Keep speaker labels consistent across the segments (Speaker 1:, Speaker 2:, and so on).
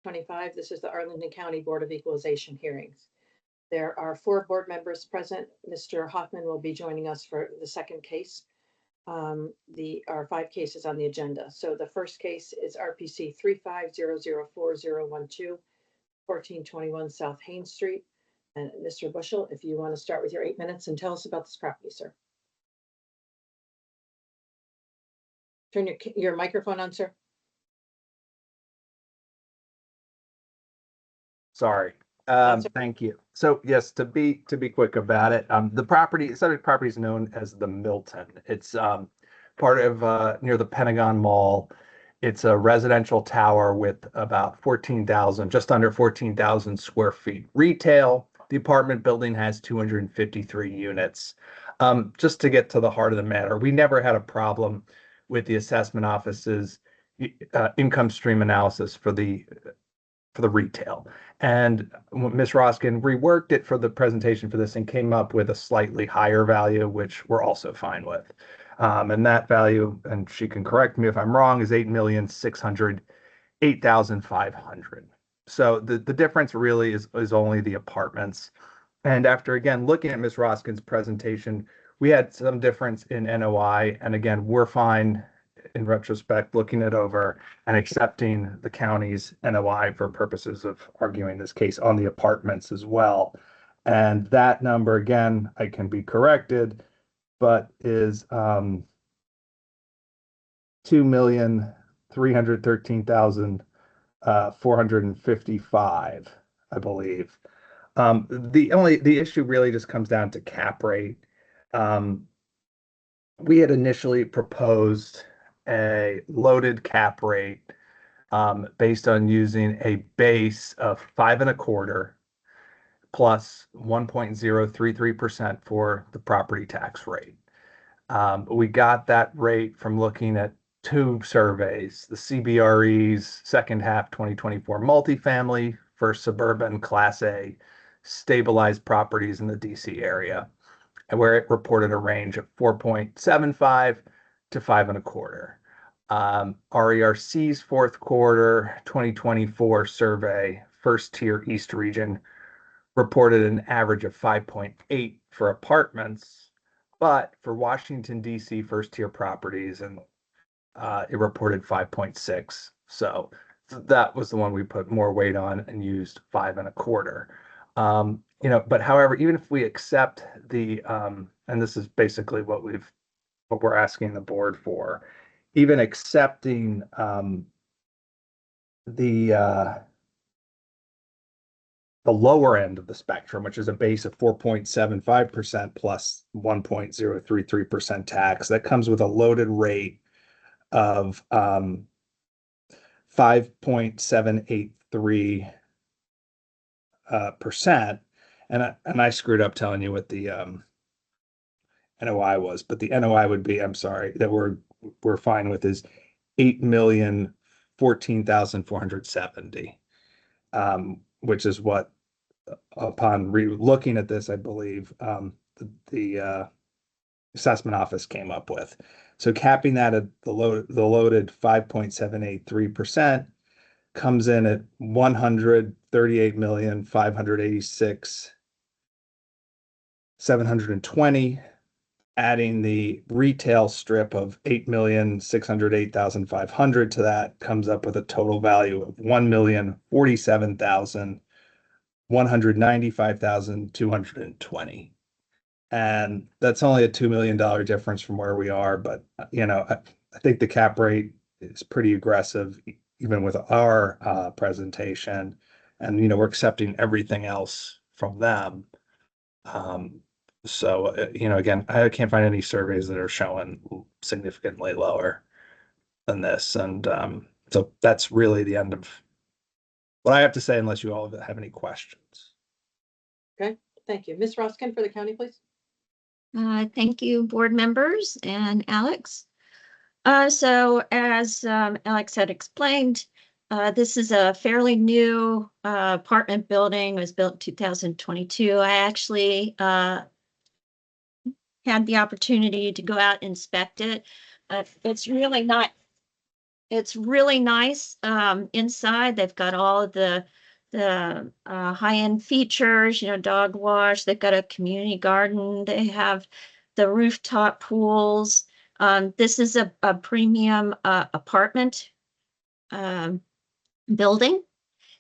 Speaker 1: 25. This is the Arlington County Board of Equalization hearings. There are 4 board members present. Mr. Hoffman will be joining us for the second case. There are 5 cases on the agenda. So the first case is RPC 35004012, 1421 South Haines Street. And Mr. Bushel, if you want to start with your 8 minutes and tell us about this property, sir. Turn your microphone on, sir.
Speaker 2: Sorry. Thank you. So yes, to be quick about it, the subject property is known as the Milton. It's part of near the Pentagon Mall. It's a residential tower with about 14,000, just under 14,000 square feet retail. The apartment building has 253 units. Just to get to the heart of the matter, we never had a problem with the assessment office's income stream analysis for the retail. And Ms. Roskin reworked it for the presentation for this and came up with a slightly higher value, which we're also fine with. And that value, and she can correct me if I'm wrong, is $8,608,500. So the difference really is only the apartments. And after again looking at Ms. Roskin's presentation, we had some difference in NOI. And again, we're fine in retrospect looking it over and accepting the county's NOI for purposes of arguing this case on the apartments as well. And that number, again, I can be corrected, but is $2,313,455, I believe. The issue really just comes down to cap rate. We had initially proposed a loaded cap rate based on using a base of 5.25 plus 1.033% for the property tax rate. We got that rate from looking at 2 surveys, the CBRE's second half 2024 multifamily for suburban Class A stabilized properties in the DC area, and where it reported a range of 4.75 to 5.25. RERC's fourth quarter 2024 survey, first tier East region, reported an average of 5.8 for apartments, but for Washington, D.C. first tier properties, and it reported 5.6. So that was the one we put more weight on and used 5.25. But however, even if we accept the, and this is basically what we're asking the board for, even accepting the lower end of the spectrum, which is a base of 4.75% plus 1.033% tax, that comes with a loaded rate of 5.783%. And I screwed up telling you what the NOI was, but the NOI would be, I'm sorry, that we're fine with is 8,014,470, which is what, upon looking at this, I believe the assessment office came up with. So capping that at the loaded 5.783% comes in at 138,586,720. Adding the retail strip of 8,608,500 to that comes up with a total value of 1,047,195,220. And that's only a $2 million difference from where we are. But, I think the cap rate is pretty aggressive, even with our presentation. And, we're accepting everything else from them. So, again, I can't find any surveys that are showing significantly lower than this. And so that's really the end of what I have to say, unless you all have any questions.
Speaker 1: Okay, thank you. Ms. Roskin for the county, please.
Speaker 3: Thank you, board members and Alex. So as Alex had explained, this is a fairly new apartment building. It was built in 2022. I actually had the opportunity to go out and inspect it. It's really not It's really nice inside. They've got all of the high-end features, dog wash. They've got a community garden. They have the rooftop pools. This is a premium apartment building,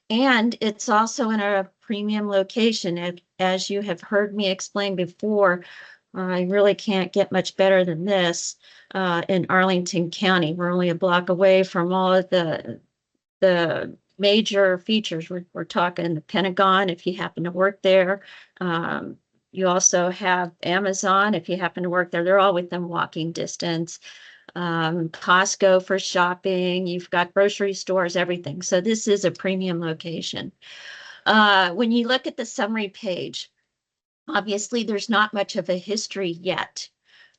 Speaker 3: and it's also in a premium location. As you have heard me explain before, I really can't get much better than this in Arlington County. We're only a block away from all of the major features. We're talking the Pentagon, if you happen to work there. You also have Amazon, if you happen to work there. They're all within walking distance. Costco for shopping. You've got grocery stores, everything. So this is a premium location. When you look at the summary page, obviously there's not much of a history yet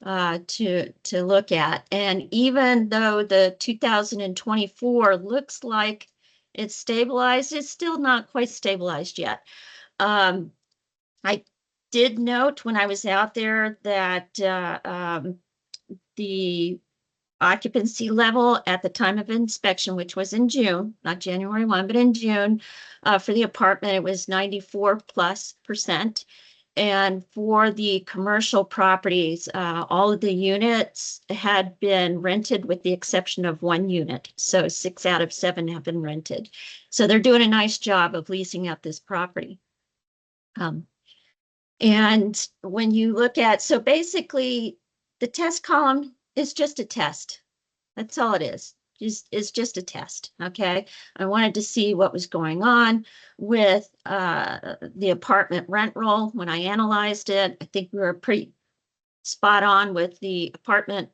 Speaker 3: to look at. And even though the 2024 looks like it's stabilized, it's still not quite stabilized yet. I did note when I was out there that the occupancy level at the time of inspection, which was in June, not January 1, but in June, for the apartment, it was 94+%. And for the commercial properties, all of the units had been rented with the exception of one unit. So 6 out of 7 have been rented. So they're doing a nice job of leasing out this property. And when you look at, so basically the test column is just a test. That's all it is. It's just a test. Okay. I wanted to see what was going on with the apartment rent roll. When I analyzed it, I think we were pretty spot on with the apartment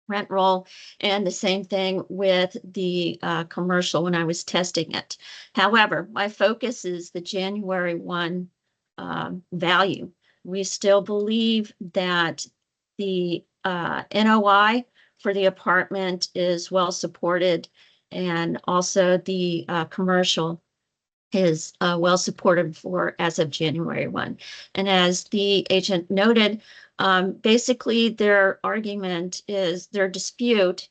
Speaker 3: rent roll, and the same thing with the commercial when I was testing it. However, my focus is the January 1 value. We still believe that the NOI for the apartment is well supported, and also the commercial is well supported for as of January 1. And as the agent noted, basically their argument is, their dispute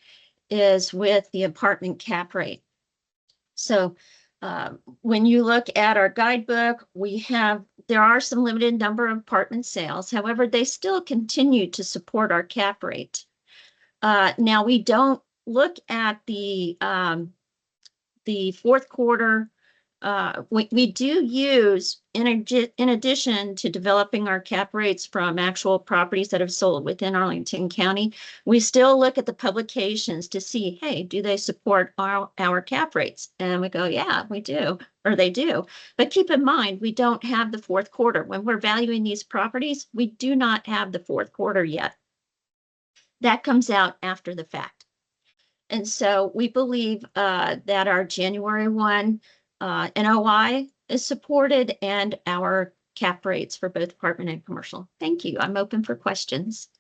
Speaker 3: is with the apartment cap rate. So when you look at our guidebook, there are some limited number of apartment sales. However, they still continue to support our cap rate. Now we don't look at the fourth quarter. We do use, in addition to developing our cap rates from actual properties that have sold within Arlington County, we still look at the publications to see, hey, do they support our cap rates? And we go, yeah, we do, or they do. But keep in mind, we don't have the fourth quarter. When we're valuing these properties, we do not have the fourth quarter yet. That comes out after the fact. And so we believe that our January 1 NOI is supported, and our cap rates for both apartment and commercial. Thank you. I'm open for questions.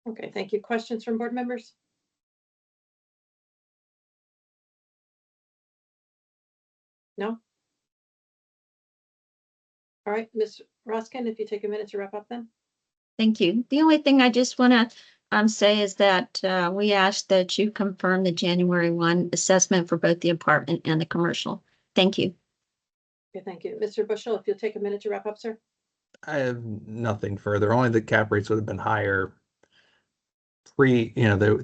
Speaker 1: Okay, thank you. Questions from board members? No? All right, Ms. Roskin, if you take a minute to wrap up then.
Speaker 3: Thank you. The only thing I just want to say is that we ask that you confirm the January 1 assessment for both the apartment and the commercial. Thank you.
Speaker 1: Okay, thank you. Mr. Bushel, if you'll take a minute to wrap up, sir.
Speaker 2: I have nothing further. Only the cap rates would have been higher they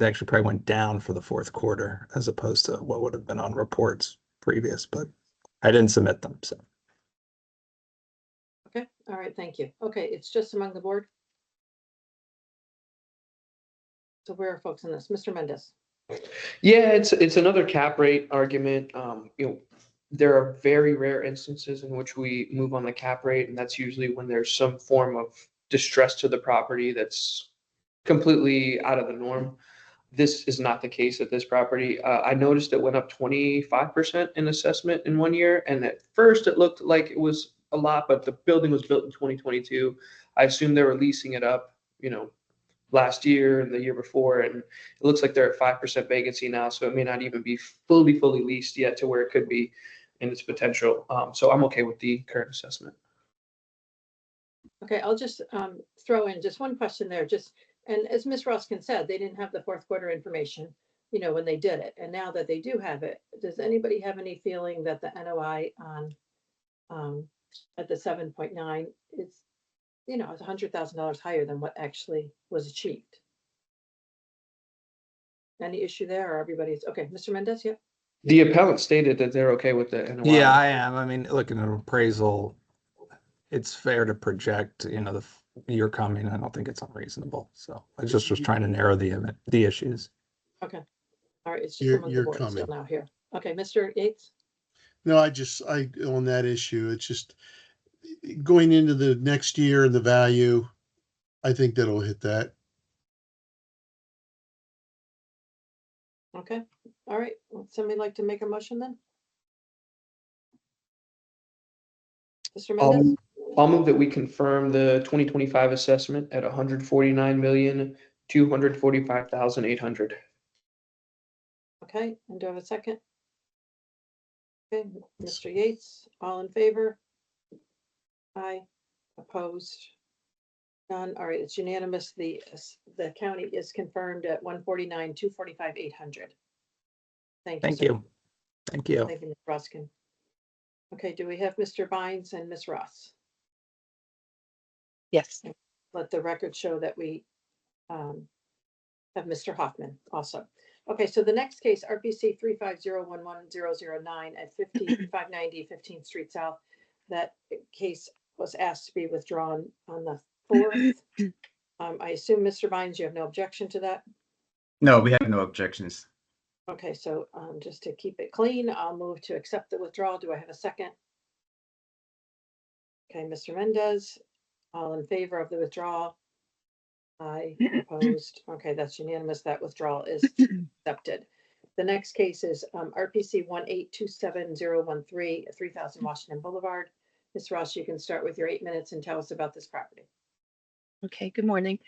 Speaker 2: actually probably went down for the fourth quarter as opposed to what would have been on reports previous, but I didn't submit them. So.
Speaker 1: Okay, all right, thank you. Okay, it's just among the board. So where are folks in this? Mr. Mendez.
Speaker 4: Yeah, it's another cap rate argument. There are very rare instances in which we move on the cap rate, and that's usually when there's some form of distress to the property that's completely out of the norm. This is not the case at this property. I noticed it went up 25% in assessment in 1 year, and at first it looked like it was a lot, but the building was built in 2022. I assume they were leasing it up, last year and the year before, and it looks like they're at 5% vacancy now, so it may not even be fully leased yet to where it could be in its potential. So I'm okay with the current assessment.
Speaker 1: Okay, I'll just throw in just one question there. And as Ms. Roskin said, they didn't have the fourth quarter information. you know, when they did it. And now that they do have it, does anybody have any feeling that the NOI on, at the 7.9 is, you know, it's $100,000 higher than what actually was achieved? Any issue there, or everybody's, okay, Mr. Mendez, yeah?
Speaker 4: The appellant stated that they're okay with the NOI.
Speaker 2: Yeah, I am. I mean, looking at an appraisal, it's fair to project, you know, the year coming. I don't think it's unreasonable. So I just was trying to narrow the issues.
Speaker 1: Okay, all right, it's just
Speaker 5: You're-
Speaker 1: someone
Speaker 5: you're
Speaker 1: the board is still
Speaker 5: coming.
Speaker 1: now here. Okay, Mr. Yates?
Speaker 5: No, on that issue, it's just going into the next year and the value, I think that'll hit that.
Speaker 1: Okay, all right, would somebody like to make a motion then? Mr. Mendez?
Speaker 4: I'll move that we confirm the 2025 assessment at 149,245,800.
Speaker 1: Okay, and do I have a second? Okay, Mr. Yates, all in favor? Aye, opposed? None, all right, it's unanimous. The county is confirmed at 149,245,800. Thank you.
Speaker 2: Thank
Speaker 1: sir.
Speaker 2: you. Thank you.
Speaker 1: Thank you, Ms. Ruskin. Okay, do we have Mr. Bynes and Ms. Ross?
Speaker 6: Yes.
Speaker 1: Let the record show that we have Mr. Hoffman also. Okay, so the next case, RPC 350110009 at 590 15th Street South. That case was asked to be withdrawn on the 4th. I assume, Mr. Bynes, you have no objection to that?
Speaker 7: No, we have no objections.
Speaker 1: Okay, so just to keep it clean, I'll move to accept the withdrawal. Do I have a second? Okay, Mr. Mendez, all in favor of the withdrawal? Aye, opposed. Okay, that's unanimous. That withdrawal is accepted. The next case is RPC 1827013 at 3000 Washington Boulevard. Ms. Ross, you can start with your 8 minutes and tell us about this property.
Speaker 6: Okay, good morning.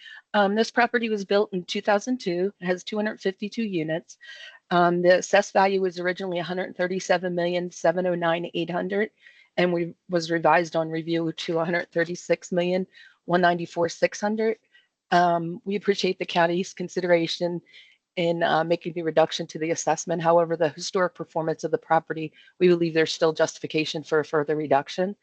Speaker 6: This property was built in 2002. It has 252 units. The assessed value was originally 137,709,800 and was revised on review to 136,194,600. We appreciate the county's consideration in making the reduction to the assessment. However, the historic performance of the property, we believe there's still justification for a further reduction.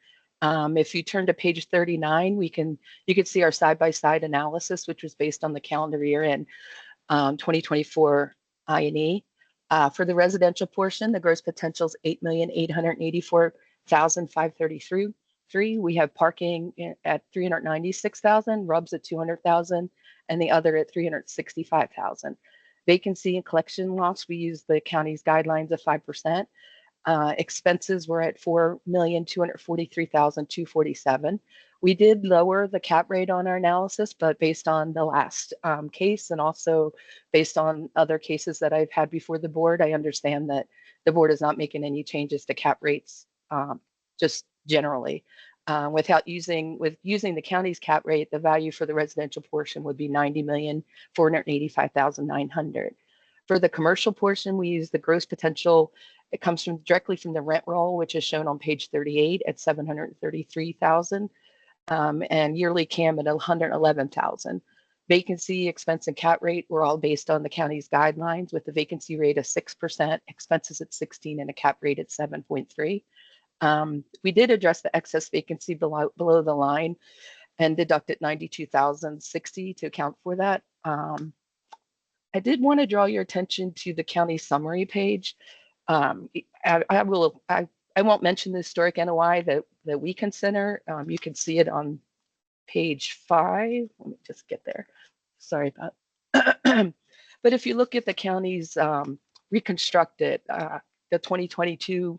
Speaker 6: If you turn to page 39, you can see our side-by-side analysis, which was based on the calendar year in 2024 I&E. For the residential portion, the gross potential is 8,884,533. We have parking at 396,000, RUBS at 200,000, and the other at 365,000. Vacancy and collection loss, we use the county's guidelines of 5%. Expenses were at 4,243,247. We did lower the cap rate on our analysis, but based on the last case and also based on other cases that I've had before the board, I understand that the board is not making any changes to cap rates, just generally. With using the county's cap rate, the value for the residential portion would be 90,485,900. For the commercial portion, we use the gross potential. It comes directly from the rent roll, which is shown on page 38 at 733,000, and yearly CAM at 111,000. Vacancy, expense, and cap rate were all based on the county's guidelines, with the vacancy rate of 6%, expenses at 16%, and a cap rate at 7.3%. We did address the excess vacancy below the line and deducted 92,060 to account for that. I did want to draw your attention to the county summary page. I won't mention the historic NOI that we consider. You can see it on page 5. Let me just get there. Sorry about. But if you look at the county's reconstructed, the 2022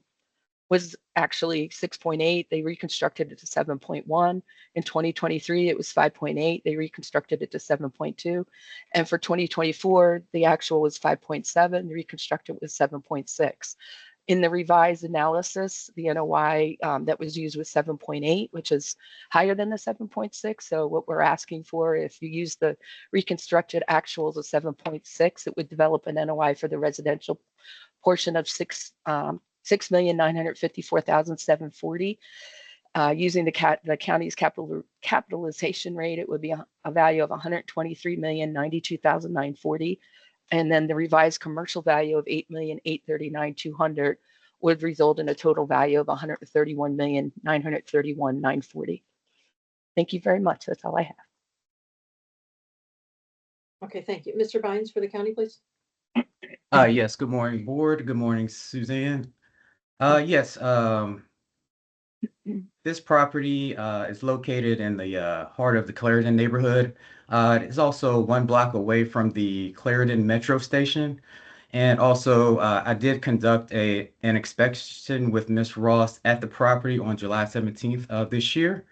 Speaker 6: was actually 6.8. They reconstructed it to 7.1. In 2023, it was 5.8. They reconstructed it to 7.2. And for 2024, the actual was 5.7. The reconstructed was 7.6. In the revised analysis, the NOI that was used was 7.8, which is higher than the 7.6. So what we're asking for, if you use the reconstructed actuals of 7.6, it would develop an NOI for the residential portion of 6,954,740. Using the county's capitalization rate, it would be a value of 123,092,940. And then the revised commercial value of $8,839,200 would result in a total value of $131,931,940. Thank you very much. That's all I have.
Speaker 1: Okay, thank you. Mr. Bynes for the county, please.
Speaker 7: Yes, good morning, board. Good morning, Suzanne. Yes, this property is located in the heart of the Clarendon neighborhood. It is also 1 block away from the Clarendon Metro Station. And also, I did conduct an inspection with Ms. Ross at the property on July 17th of this year.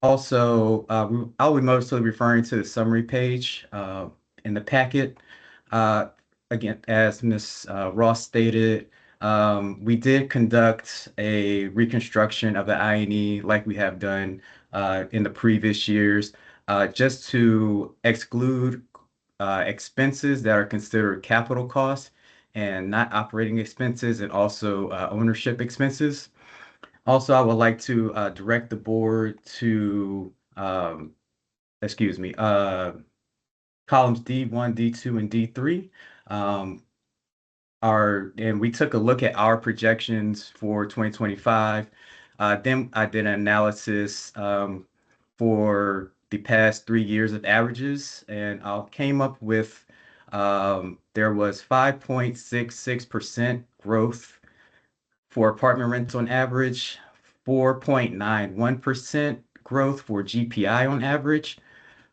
Speaker 7: Also, I'll be mostly referring to the summary page in the packet. Again, as Ms. Ross stated, we did conduct a reconstruction of the INE like we have done in the previous years, just to exclude expenses that are considered capital costs and not operating expenses, and also ownership expenses. Also, I would like to direct the board to, excuse me, columns D1, D2, and D3. And we took a look at our projections for 2025. Then I did an analysis for the past 3 years of averages, and I came up with there was 5.66% growth for apartment rents on average, 4.91% growth for GPI on average,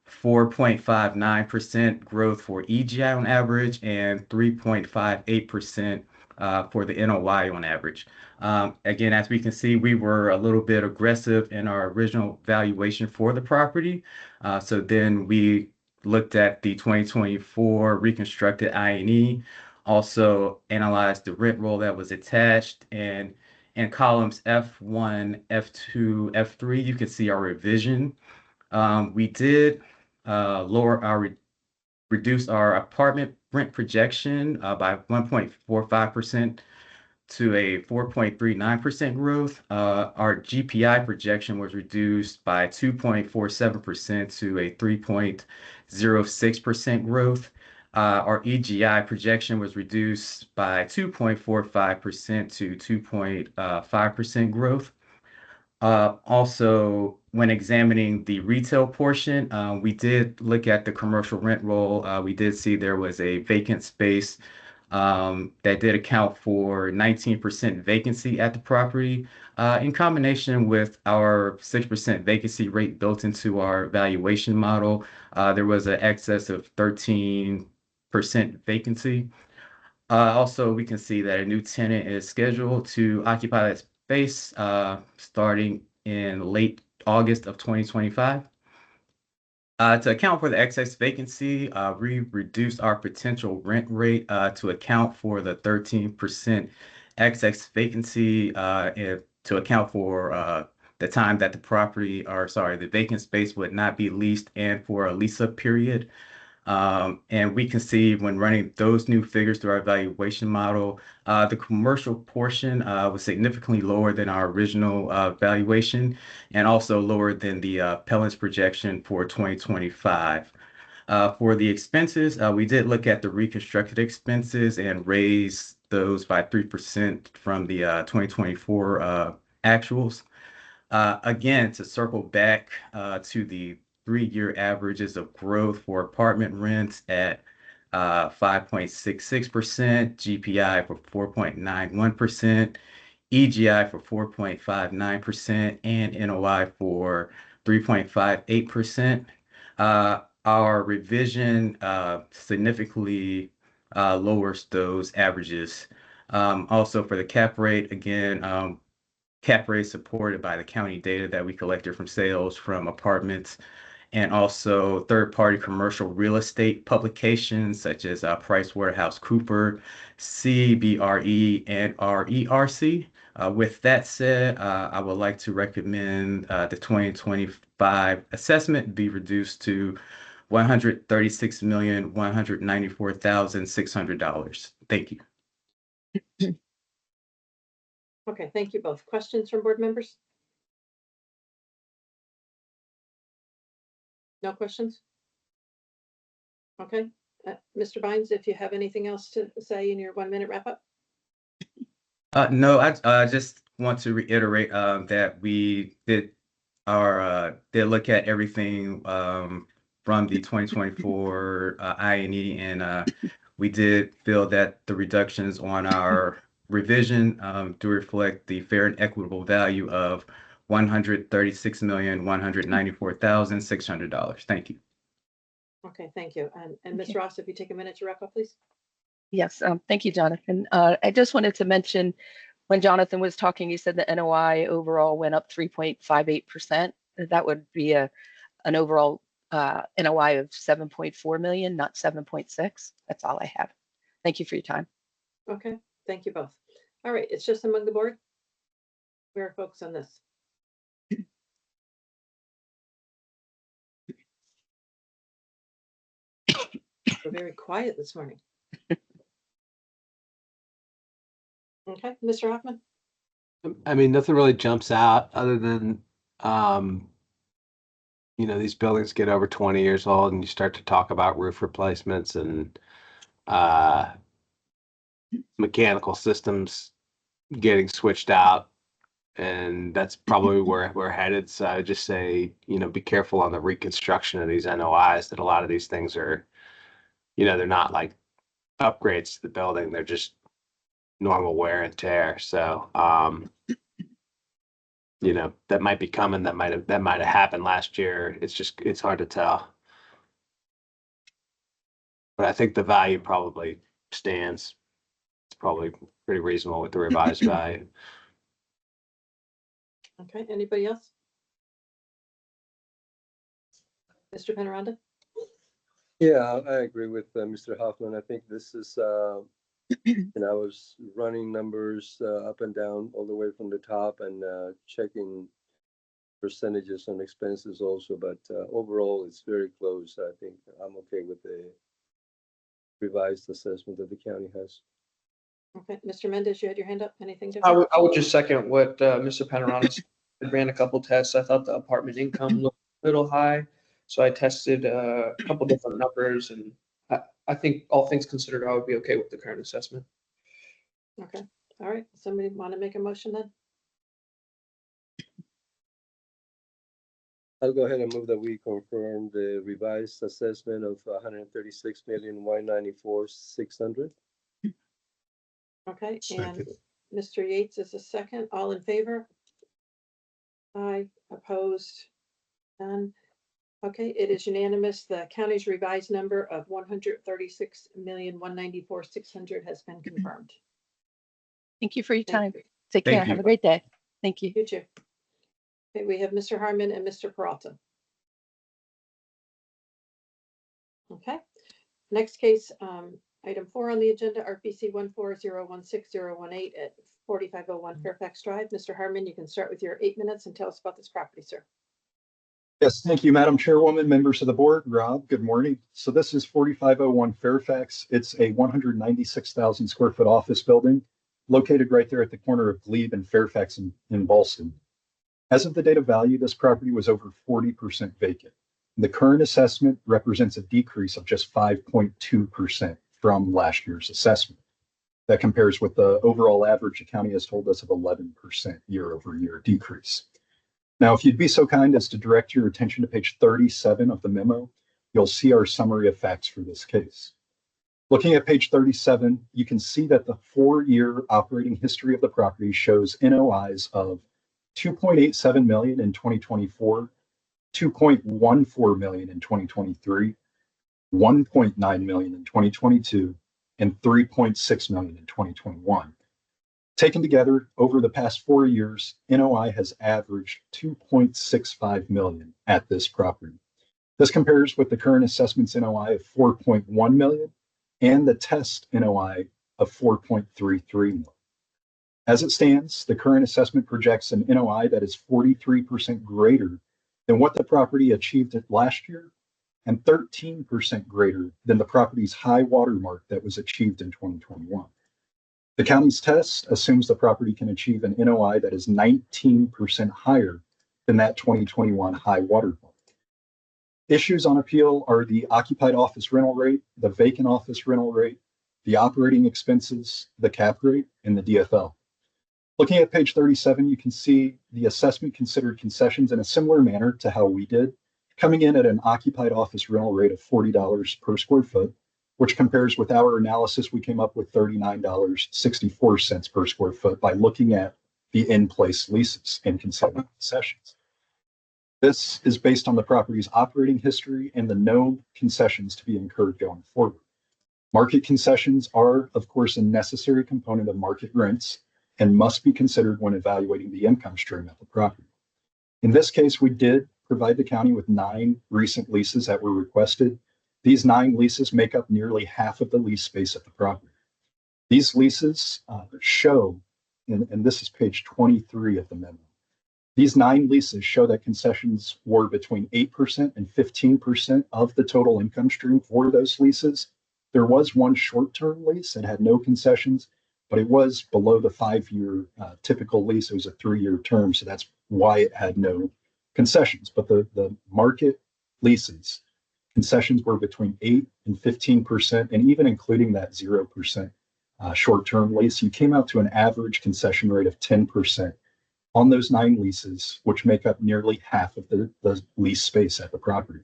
Speaker 7: 4.59% growth for EGI on average, and 3.58% for the NOI on average. Again, as we can see, we were a little bit aggressive in our original valuation for the property. So then we looked at the 2024 reconstructed INE, also analyzed the rent roll that was attached, and in columns F1, F2, F3, you can see our revision. We did reduce our apartment rent projection by 1.45% to a 4.39% growth. Our GPI projection was reduced by 2.47% to a 3.06% growth. Our EGI projection was reduced by 2.45% to 2.5% growth. Also, when examining the retail portion, we did look at the commercial rent roll. We did see there was a vacant space that did account for 19% vacancy at the property. In combination with our 6% vacancy rate built into our valuation model, there was an excess of 13% vacancy. Also, we can see that a new tenant is scheduled to occupy that space starting in late August of 2025. To account for the excess vacancy, we reduced our potential rent rate to account for the 13% excess vacancy, and to account for the time that the vacant space would not be leased and for a lease-up period. And we can see when running those new figures through our valuation model, the commercial portion was significantly lower than our original valuation, and also lower than the appellant's projection for 2025. For the expenses, we did look at the reconstructed expenses and raise those by 3% from the 2024 actuals. Again, to circle back to the 3-year averages of growth for apartment rents at 5.66%, GPI for 4.91%, EGI for 4.59%, and NOI for 3.58%. Our revision significantly lowers those averages. Also for the cap rate, again, cap rate supported by the county data that we collected from sales from apartments, and also third-party commercial real estate publications such as PricewaterhouseCoopers, CBRE, and RERC. With that said, I would like to recommend the 2025 assessment be reduced to $136,194,600. Thank you.
Speaker 1: Okay, thank you both. Questions from board members? No questions? Okay, Mr. Bynes, if you have anything else to say in your 1-minute wrap up?
Speaker 7: No, I just want to reiterate that we did look at everything from the 2024 I&E, and we did feel that the reductions on our revision do reflect the fair and equitable value of $136,194,600. Thank you.
Speaker 1: Okay, thank you. And Ms.
Speaker 6: Okay.
Speaker 1: Ross, if you take a minute to wrap up, please.
Speaker 6: Yes, thank you, Jonathan. I just wanted to mention when Jonathan was talking, he said the NOI overall went up 3.58%. That would be an overall NOI of 7.4 million, not 7.6. That's all I have. Thank you for your time.
Speaker 1: Okay, thank you both. All right, it's just among the board. Where are folks on this? We're very quiet this morning. Okay, Mr. Hoffman?
Speaker 8: I mean, nothing really jumps out other than, you know, these buildings get over 20 years old and you start to talk about roof replacements and mechanical systems getting switched out. And that's probably where we're headed. So I just say, you know, be careful on the reconstruction of these NOIs, that a lot of these things are, you know, they're not like upgrades to the building. They're just normal wear and tear. So, you know, that might be coming. That might have happened last year. It's hard to tell. But I think the value probably stands. It's probably pretty reasonable with the revised value.
Speaker 1: Okay, anybody else? Mr. Penaranda?
Speaker 9: Yeah, I agree with Mr. Hoffman. I think this is, and I was running numbers up and down all the way from the top and checking percentages on expenses also, but overall it's very close. I think I'm okay with the revised assessment that the county has.
Speaker 1: Okay, Mr. Mendez, you had your hand up. Anything
Speaker 4: I
Speaker 1: different?
Speaker 4: would just second what Mr. Panorama said. I ran a couple tests. I thought the apartment income looked a little high. So I tested a couple different numbers, and I think all things considered, I would be okay with the current assessment.
Speaker 1: Okay, all right. Somebody want to make a motion then?
Speaker 9: I'll go ahead and move that we confirm the revised assessment of 136,194,600.
Speaker 1: Okay, and
Speaker 5: Second.
Speaker 1: Mr. Yates is a second. All in favor? Aye, opposed? None. Okay, it is unanimous. The county's revised number of 136,194,600 has been confirmed.
Speaker 6: Thank you for your
Speaker 1: Thank
Speaker 6: time.
Speaker 1: you.
Speaker 6: Take
Speaker 7: Thank
Speaker 6: care.
Speaker 7: you.
Speaker 6: Have a great day. Thank you.
Speaker 1: You too. Okay, we have Mr. Harmon and Mr. Peralta. Okay, next case, item 4 on the agenda, RPC 1401618 at 4501 Fairfax Drive. Mr. Harmon, you can start with your 8 minutes and tell us about this property, sir.
Speaker 10: Yes, thank you, Madam Chairwoman, members of the board. Rob, good morning. So this is 4501 Fairfax. It's a 196,000 square foot office building located right there at the corner of Glebe and Fairfax in Ballston. As of the date of value, this property was over 40% vacant. The current assessment represents a decrease of just 5.2% from last year's assessment. That compares with the overall average the county has told us of 11% year-over-year decrease. Now, if you'd be so kind as to direct your attention to page 37 of the memo, you'll see our summary of facts for this case. Looking at page 37, you can see that the 4-year operating history of the property shows NOIs of $2.87 million in 2024, $2.14 million in 2023, $1.9 million in 2022, and $3.6 million in 2021. Taken together, over the past 4 years, NOI has averaged $2.65 million at this property. This compares with the current assessment's NOI of $4.1 million and the test NOI of $4.33 million. As it stands, the current assessment projects an NOI that is 43% greater than what the property achieved last year and 13% greater than the property's high watermark that was achieved in 2021. The county's test assumes the property can achieve an NOI that is 19% higher than that 2021 high watermark. Issues on appeal are the occupied office rental rate, the vacant office rental rate, the operating expenses, the cap rate, and the DFL. Looking at page 37, you can see the assessment considered concessions in a similar manner to how we did, coming in at an occupied office rental rate of $40 per square foot, which compares with our analysis. We came up with $39.64 per square foot by looking at the in-place leases and considering concessions. This is based on the property's operating history and the known concessions to be incurred going forward. Market concessions are, of course, a necessary component of market rents and must be considered when evaluating the income stream of the property. In this case, we did provide the county with 9 recent leases that were requested. These 9 leases make up nearly half of the lease space at the property. These leases show, and this is page 23 of the memo, these 9 leases show that concessions were between 8% and 15% of the total income stream for those leases. There was one short-term lease that had no concessions, but it was below the 5-year typical lease. It was a 3-year term, so that's why it had no concessions. But the market leases, concessions were between 8 and 15%, and even including that 0% short-term lease, you came out to an average concession rate of 10% on those 9 leases, which make up nearly half of the lease space at the property.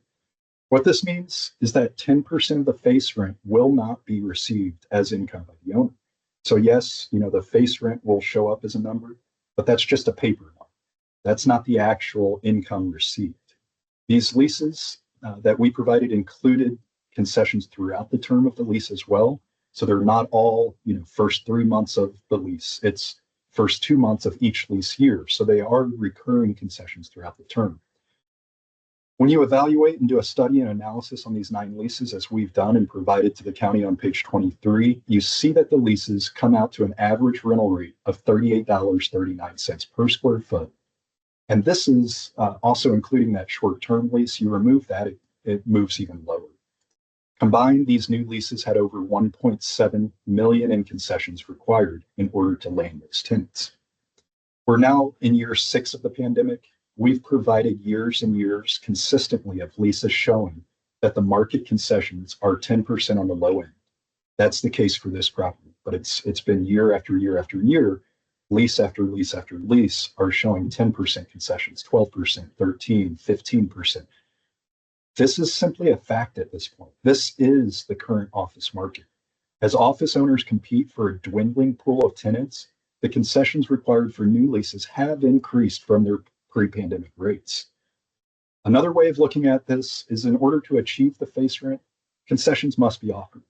Speaker 10: What this means is that 10% of the face rent will not be received as income by the owner. So yes, the face rent will show up as a number, but that's just a paper number. That's not the actual income received. These leases that we provided included concessions throughout the term of the lease as well. So they're not all, first 3 months of the lease. It's first 2 months of each lease year. So they are recurring concessions throughout the term. When you evaluate and do a study and analysis on these 9 leases, as we've done and provided to the county on page 23, you see that the leases come out to an average rental rate of $38.39 per square foot. And this is also including that short-term lease. You remove that, it moves even lower. Combined, these new leases had over 1.7 million in concessions required in order to land those tenants. We're now in year 6 of the pandemic. We've provided years and years consistently of leases showing that the market concessions are 10% on the low end. That's the case for this property, but it's been year after year after year, lease after lease after lease are showing 10% concessions, 12%, 13%, 15%. This is simply a fact at this point. This is the current office market. As office owners compete for a dwindling pool of tenants, the concessions required for new leases have increased from their pre-pandemic rates. Another way of looking at this is in order to achieve the face rent, concessions must be offered.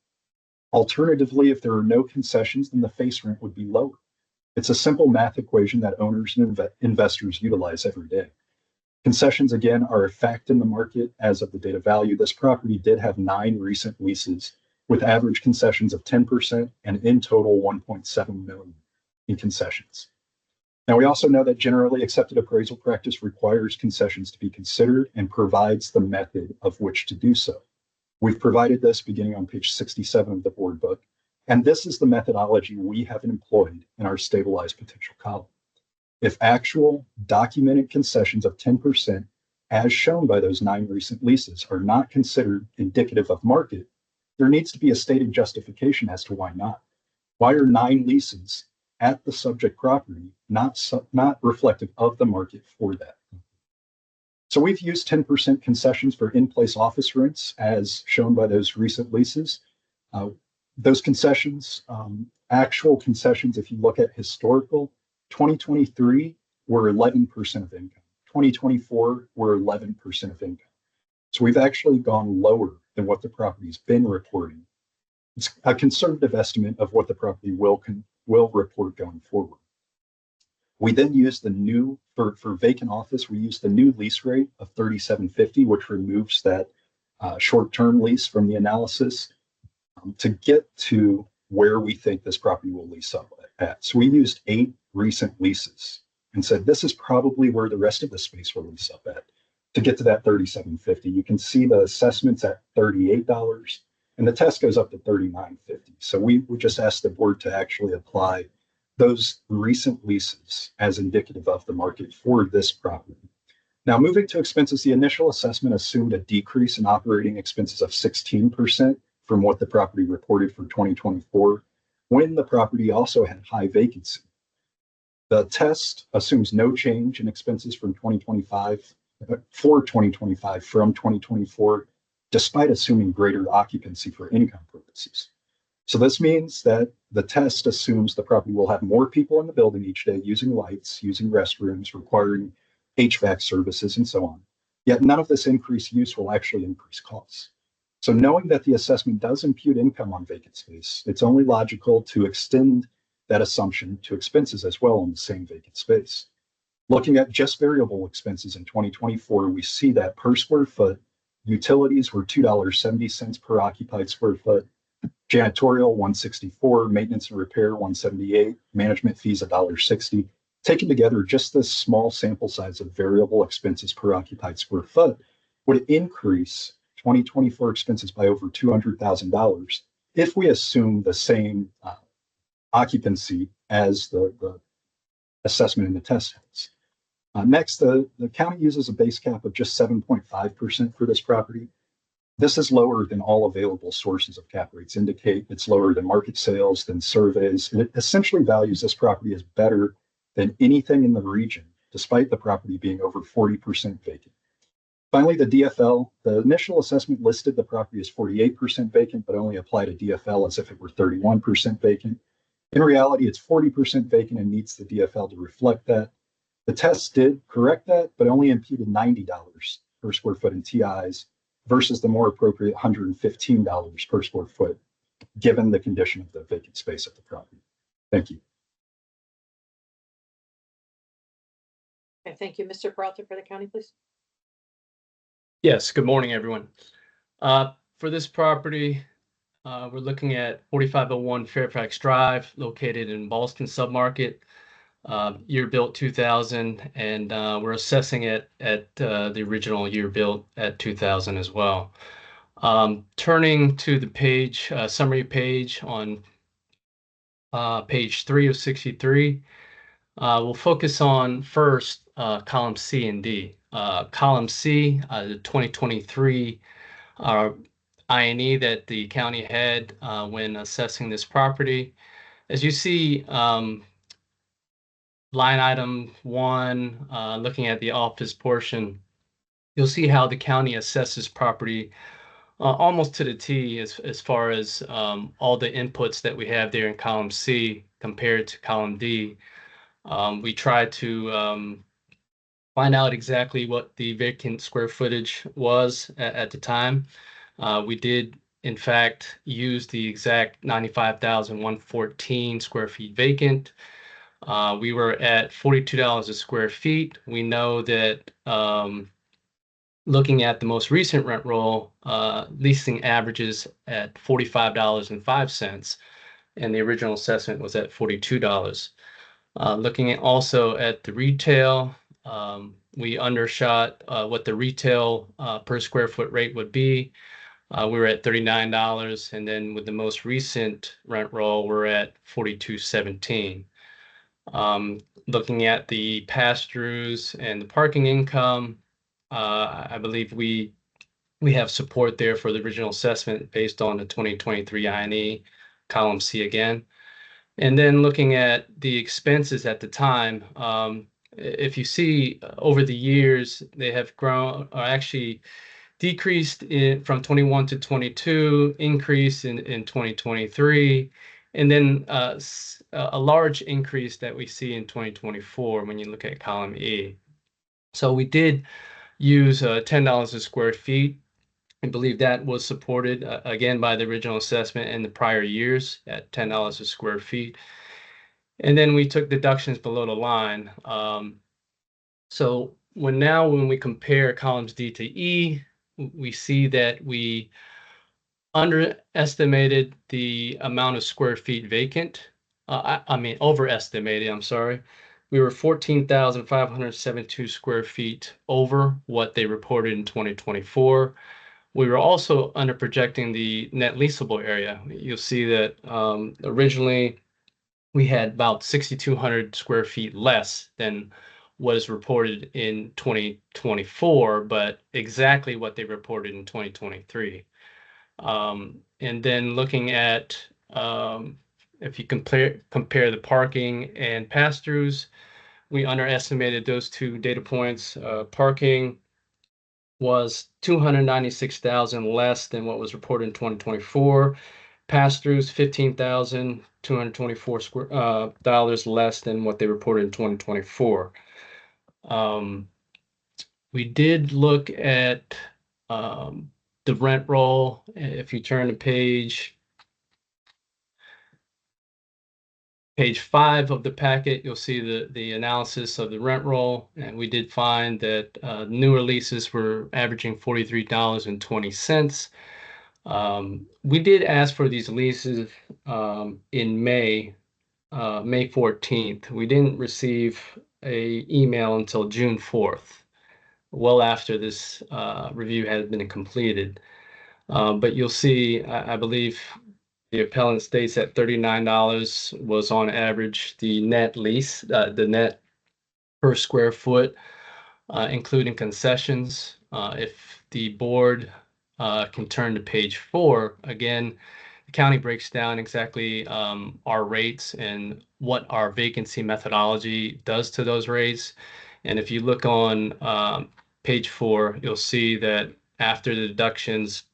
Speaker 10: Alternatively, if there are no concessions, then the face rent would be lower. It's a simple math equation that owners and investors utilize every day. Concessions, again, are a fact in the market as of the date of value. This property did have 9 recent leases with average concessions of 10% and in total 1.7 million in concessions. Now, we also know that generally accepted appraisal practice requires concessions to be considered and provides the method of which to do so. We've provided this beginning on page 67 of the board book, and this is the methodology we have employed in our stabilized potential column. If actual documented concessions of 10%, as shown by those 9 recent leases, are not considered indicative of market, there needs to be a stated justification as to why not. Why are 9 leases at the subject property not reflective of the market for that? So we've used 10% concessions for in-place office rents, as shown by those recent leases. Those concessions, actual concessions, if you look at historical, 2023 were 11% of income. 2024 were 11% of income. So we've actually gone lower than what the property's been reporting. It's a conservative estimate of what the property will report going forward. We then use the new, for vacant office, we use the new lease rate of $37.50, which removes that short-term lease from the analysis to get to where we think this property will lease up at. So we used 8 recent leases and said, this is probably where the rest of the space will lease up at to get to that $37.50. You can see the assessments at $38 and the test goes up to $39.50. So we just asked the board to actually apply those recent leases as indicative of the market for this property. Now, moving to expenses, the initial assessment assumed a decrease in operating expenses of 16% from what the property reported for 2024, when the property also had high vacancy. The test assumes no change in expenses from 2025 for 2025 from 2024, despite assuming greater occupancy for income purposes. So this means that the test assumes the property will have more people in the building each day using lights, using restrooms, requiring HVAC services, and so on. Yet none of this increased use will actually increase costs. So knowing that the assessment does impute income on vacant space, it's only logical to extend that assumption to expenses as well on the same vacant space. Looking at just variable expenses in 2024, we see that per square foot, utilities were $2.70 per occupied square foot, janitorial $164, maintenance and repair $178, management fees $1.60. Taken together, just this small sample size of variable expenses per occupied square foot would increase 2024 expenses by over $200,000 if we assume the same occupancy as the assessment in the test has. Next, the county uses a base cap of just 7.5% for this property. This is lower than all available sources of cap rates indicate. It's lower than market sales, than surveys, and it essentially values this property as better than anything in the region, despite the property being over 40% vacant. Finally, the DFL, the initial assessment listed the property as 48% vacant, but only applied a DFL as if it were 31% vacant. In reality, it's 40% vacant and needs the DFL to reflect that. The test did correct that, but only imputed $90 per square foot in TIs versus the more appropriate $115 per square foot, given the condition of the vacant space at the property. Thank you.
Speaker 1: Okay, thank you. Mr. Peralta for the county, please.
Speaker 11: Yes, good morning, everyone. For this property, we're looking at 4501 Fairfax Drive, located in Ballston submarket, year built 2000, and we're assessing it at the original year built at 2000 as well. Turning to the page, summary page on page 3 of 63, we'll focus on first column C and D. Column C, the 2023 INE that the county had when assessing this property. As you see, line item 1, looking at the office portion, you'll see how the county assesses property almost to the T as far as all the inputs that we have there in column C compared to column D. We tried to find out exactly what the vacant square footage was at the time. We did, in fact, use the exact 95,114 square feet vacant. We were at $42 a square feet. We know that looking at the most recent rent roll, leasing averages at $45.05, and the original assessment was at $42. Looking at also at the retail, we undershot what the retail per square foot rate would be. We were at $39, and then with the most recent rent roll, we're at $42.17. Looking at the pass-throughs and the parking income, I believe we have support there for the original assessment based on the 2023 INE, column C again. And then looking at the expenses at the time, if you see over the years, they have grown, or actually decreased from 21 to 22, increase in 2023, and then a large increase that we see in 2024 when you look at column E. So we did use $10 a square feet. I believe that was supported again by the original assessment in the prior years at $10 a square feet. And then we took deductions below the line. So when we compare columns D to E, we see that we underestimated the amount of square feet vacant. Overestimated, I'm sorry. We were 14,572 square feet over what they reported in 2024. We were also under projecting the net leasable area. You'll see that originally we had about 6,200 square feet less than what is reported in 2024, but exactly what they reported in 2023. And then looking at if you compare the parking and pass-throughs, we underestimated those two data points. Parking was 296,000 less than what was reported in 2024. Pass-throughs, $15,224 dollars less than what they reported in 2024. We did look at the rent roll. If you turn to page 5 of the packet, you'll see the analysis of the rent roll. And we did find that newer leases were averaging $43.20. We did ask for these leases in May 14th. We didn't receive a email until June 4th, well after this review had been completed. But you'll see, I believe the appellant states that $39 was on average the net lease, the net per square foot, including concessions. If the board can turn to page 4, again, the county breaks down exactly our rates and what our vacancy methodology does to those rates. And if you look on page 4, you'll see that after the deductions,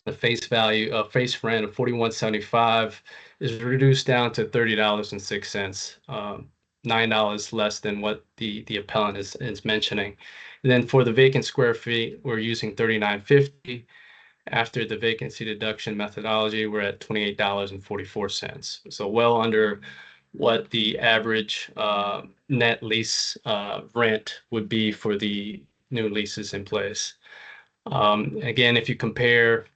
Speaker 11: the face value of face rent of $41.75 is reduced down to $30.06, $9 less than what the appellant is mentioning. And then for the vacant square feet, we're using $39.50. After the vacancy deduction methodology, we're at $28.44. So well under what the average net lease rent would be for the new leases in place. Again, if you compare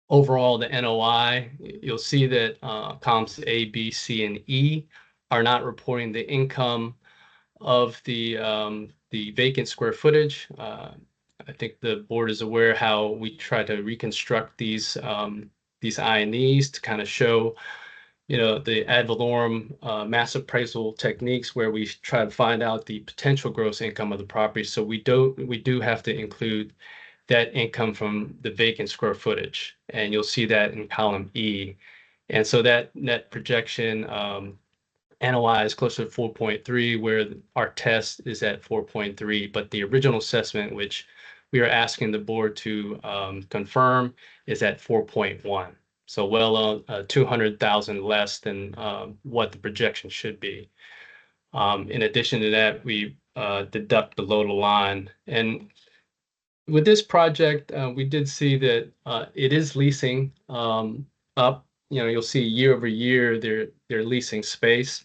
Speaker 11: overall the NOI, you'll see that columns A, B, C, and E are not reporting the income of the vacant square footage. I think the board is aware how we try to reconstruct these I&Es to kind of show, the ad valorem mass appraisal techniques where we try to find out the potential gross income of the property. So we do have to include that income from the vacant square footage, and you'll see that in column E. And so that net projection NOI is closer to 4.3, where our test is at 4.3, but the original assessment, which we are asking the board to confirm, is at 4.1. So well 200,000 less than what the projection should be. In addition to that, we deduct below the line. And with this project, we did see that it is leasing up. You'll see year over year they're leasing space,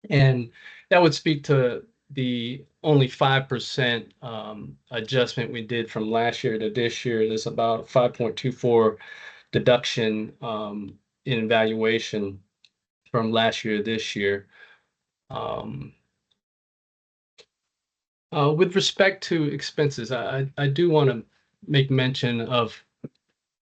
Speaker 11: and that would speak to the only 5% adjustment we did from last year to this year. There's about 5.24 deduction in valuation from last year to this year. With respect to expenses, I do want to make mention of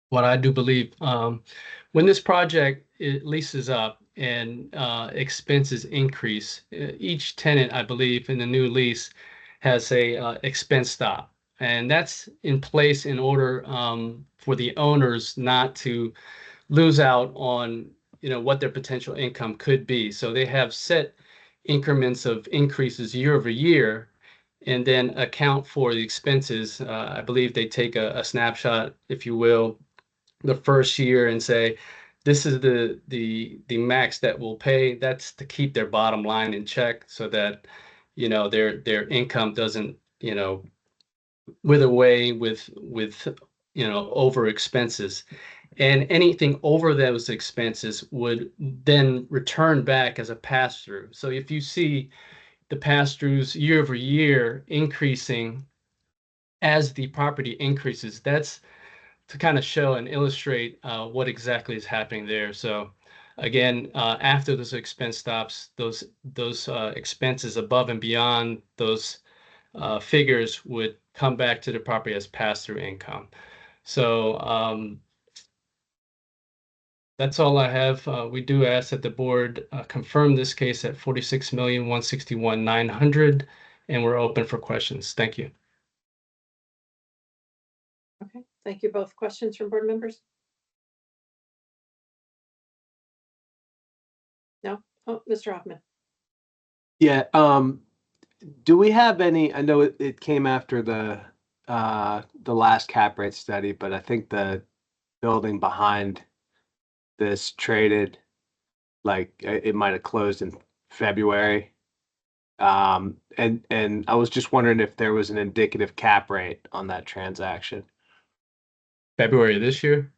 Speaker 11: what I do believe. When this project leases up and expenses increase, each tenant, I believe, in the new lease has a expense stop. And that's in place in order for the owners not to lose out on what their potential income could be. So they have set increments of increases year over year, and then account for the expenses. I believe they take a snapshot, if you will, the first year and say, this is the max that we'll pay. That's to keep their bottom line in check so that, their income doesn't, wither away with over expenses. And anything over those expenses would then return back as a pass-through. So if you see the pass-throughs year over year increasing as the property increases, that's to kind of show and illustrate what exactly is happening there. So again, after those expense stops, those expenses above and beyond those figures would come back to the property as pass-through income. So that's all I have. We do ask that the board confirm this case at $46,161,900 and we're open for questions. Thank you.
Speaker 1: Okay, thank you both. Questions from board members? No? Oh, Mr. Hoffman.
Speaker 8: Yeah, do we have any, I know it came after the last cap rate study, but I think the building behind this traded, like it might have closed in February. And I was just wondering if there was an indicative cap rate on that transaction.
Speaker 11: February of this year?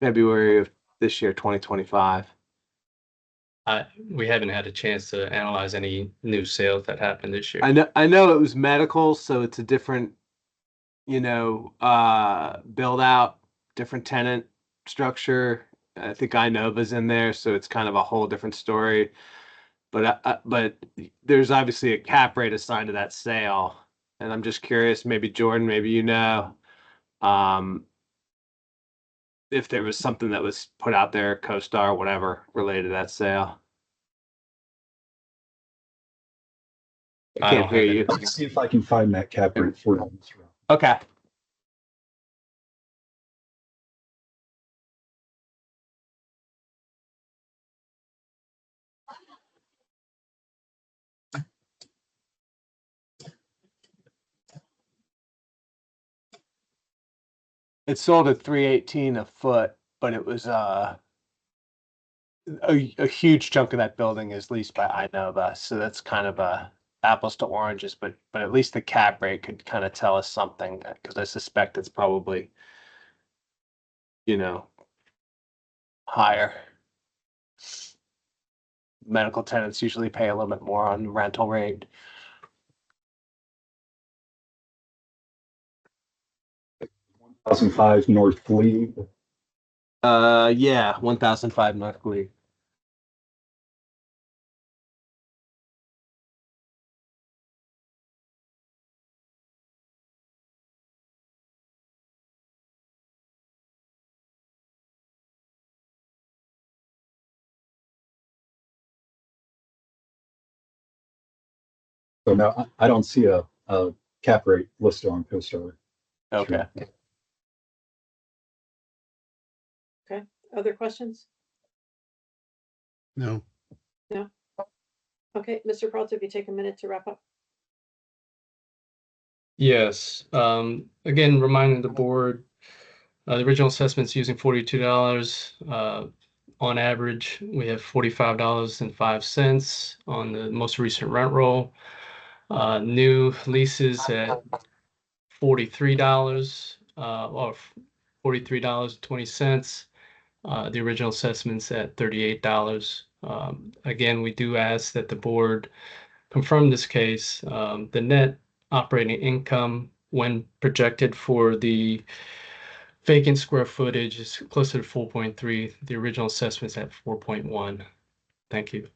Speaker 8: February of this year, 2025.
Speaker 11: We haven't had a chance to analyze any new sales that happened this year.
Speaker 8: I know it was medical, so it's a different, build out, different tenant structure. I think Inova's in there, so it's kind of a whole different story. But there's obviously a cap rate assigned to that sale, and I'm just curious, maybe Jordan, maybe if there was something that was put out there, CoStar, whatever, related to that sale. I can't hear you.
Speaker 10: Let's see if I can find that cap rate for you.
Speaker 8: Okay. It sold at $318 a foot, but it was a huge chunk of that building is leased by Inova, so that's kind of apples to oranges, but at least the cap rate could kind of tell us something, because I suspect it's probably, higher. Medical tenants usually pay a little bit more on rental rate.
Speaker 10: 1005 North Lee.
Speaker 8: Yeah, 1005 North Lee.
Speaker 10: So now I don't see a cap rate listed on CoStar.
Speaker 8: Okay.
Speaker 1: Okay, other questions?
Speaker 5: No.
Speaker 1: No? Okay, Mr. Peralta, if you take a minute to wrap up.
Speaker 11: Yes. Again, reminding the board, the original assessment's using $42. On average, we have $45.05 on the most recent rent roll. New leases at $43 or $43.20. The original assessment's at $38. Again, we do ask that the board confirm this case. The net operating income when projected for the vacant square footage is closer to 4.3. The original assessment's at 4.1. Thank you.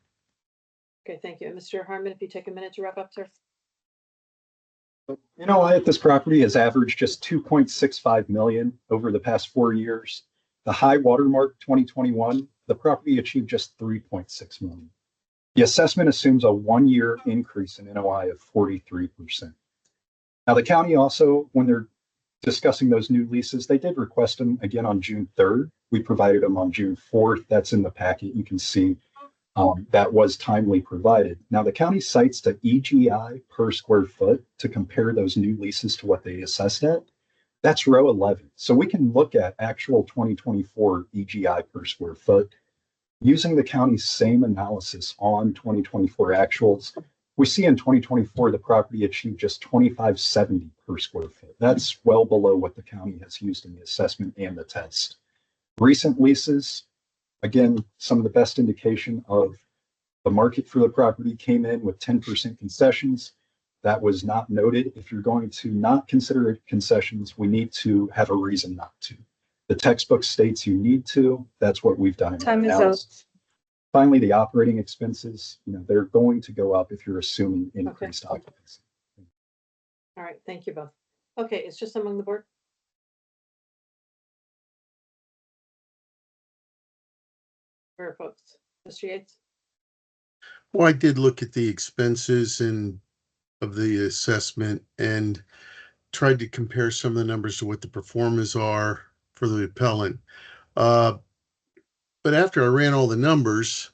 Speaker 1: Okay, thank you. And Mr. Harmon, if you take a minute to wrap up, sir.
Speaker 10: NOI at this property has averaged just 2.65 million over the past 4 years. The high watermark 2021, the property achieved just 3.6 million. The assessment assumes a 1-year increase in NOI of 43%. Now, the county also, when they're discussing those new leases, they did request them again on June 3rd. We provided them on June 4th. That's in the packet. You can see that was timely provided. Now, the county cites the EGI per square foot to compare those new leases to what they assessed at. That's row 11. So we can look at actual 2024 EGI per square foot. Using the county's same analysis on 2024 actuals, we see in 2024 the property achieved just 2570 per square foot. That's well below what the county has used in the assessment and the test. Recent leases, again, some of the best indication of the market for the property came in with 10% concessions. That was not noted. If you're going to not consider it concessions, we need to have a reason not to. The textbook states you need to. That's what we've done.
Speaker 12: Time is up.
Speaker 10: Finally, the operating expenses, they're going to go up if you're assuming increased occupancy.
Speaker 1: All right, thank you both. Okay, it's just among the board. Where are folks? Mr. Yates?
Speaker 5: Well, I did look at the expenses, and of the assessment and tried to compare some of the numbers to what the performers are for the appellant. But after I ran all the numbers,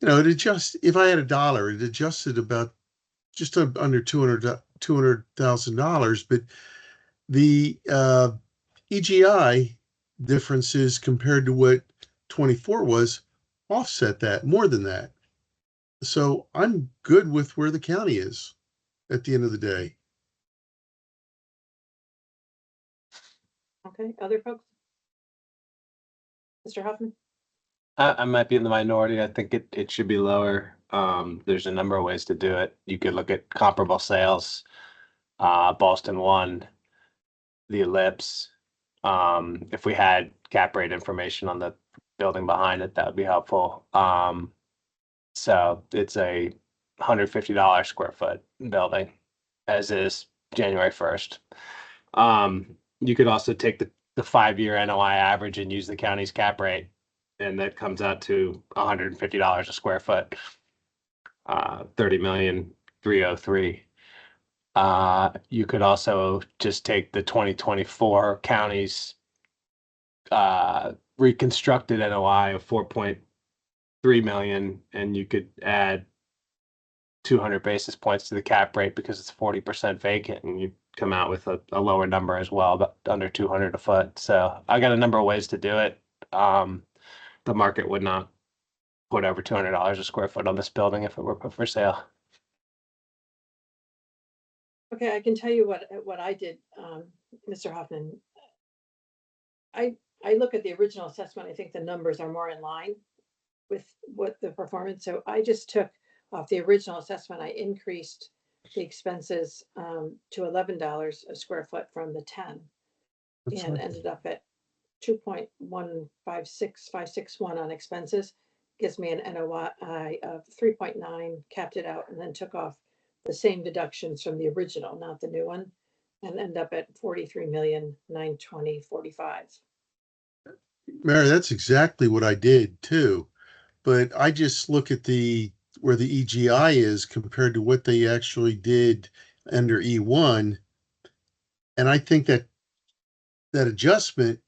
Speaker 5: it adjusts, if I had $1, it adjusted about just under $200,000. But the EGI differences compared to what 24 was offset that more than that. So I'm good with where the county is at the end of the day.
Speaker 1: Okay, other folks? Mr. Hoffman?
Speaker 8: I might be in the minority. I think it should be lower. There's a number of ways to do it. You could look at comparable sales, Boston 1, the Ellipse. If we had cap rate information on the building behind it, that would be helpful. So it's a $150 square foot building, as is January 1st. You could also take the 5-year NOI average and use the county's cap rate, and that comes out to $150 a square foot. 30,303,000. You could also just take the 2024 county's reconstructed NOI of 4.3 million, and you could add 200 basis points to the cap rate because it's 40% vacant, and you come out with a lower number as well, but under 200 a foot. So I got a number of ways to do it. The market would not put over $200 a square foot on this building if it were put for sale.
Speaker 1: Okay, I can tell you what I did, Mr. Hoffman. I look at the original assessment. I think the numbers are more in line with what the performance. So I just took off the original assessment. I increased the expenses to $11 a square foot from the 10, and ended up at 2.156561 on expenses. Gives me an NOI of 3.9, capped it out, and then took off the same deductions from the original, not the new one, and end up at 43,920,45.
Speaker 5: Mary, that's exactly what I did too. But I just look at where the EGI is compared to what they actually did under E1. And I think that adjustment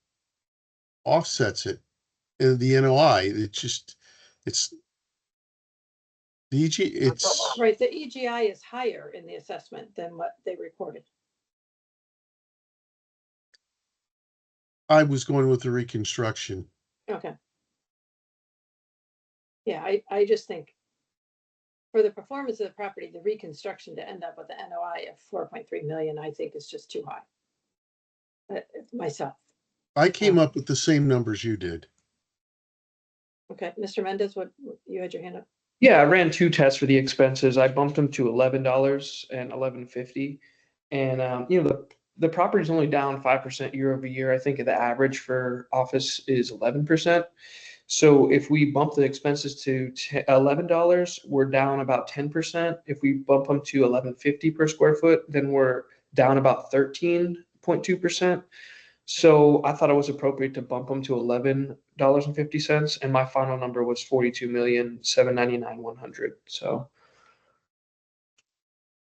Speaker 5: offsets it. And the NOI, it's the it's
Speaker 1: right. The EGI is higher in the assessment than what they reported.
Speaker 5: I was going with the reconstruction.
Speaker 1: Okay. Yeah, I just think for the performance of the property, the reconstruction to end up with the NOI of 4.3 million, I think is just too high. Myself.
Speaker 5: I came up with the same numbers you did.
Speaker 1: Okay, Mr. Mendez, what you had your hand up?
Speaker 4: Yeah, I ran 2 tests for the expenses. I bumped them to $11 and $11.50, and the property is only down 5% year over year. I think the average for office is 11%. So if we bump the expenses to $11, we're down about 10%. If we bump them to $11.50 per square foot, then we're down about 13.2%. So I thought it was appropriate to bump them to $11.50, and my final number was $42,799,100. So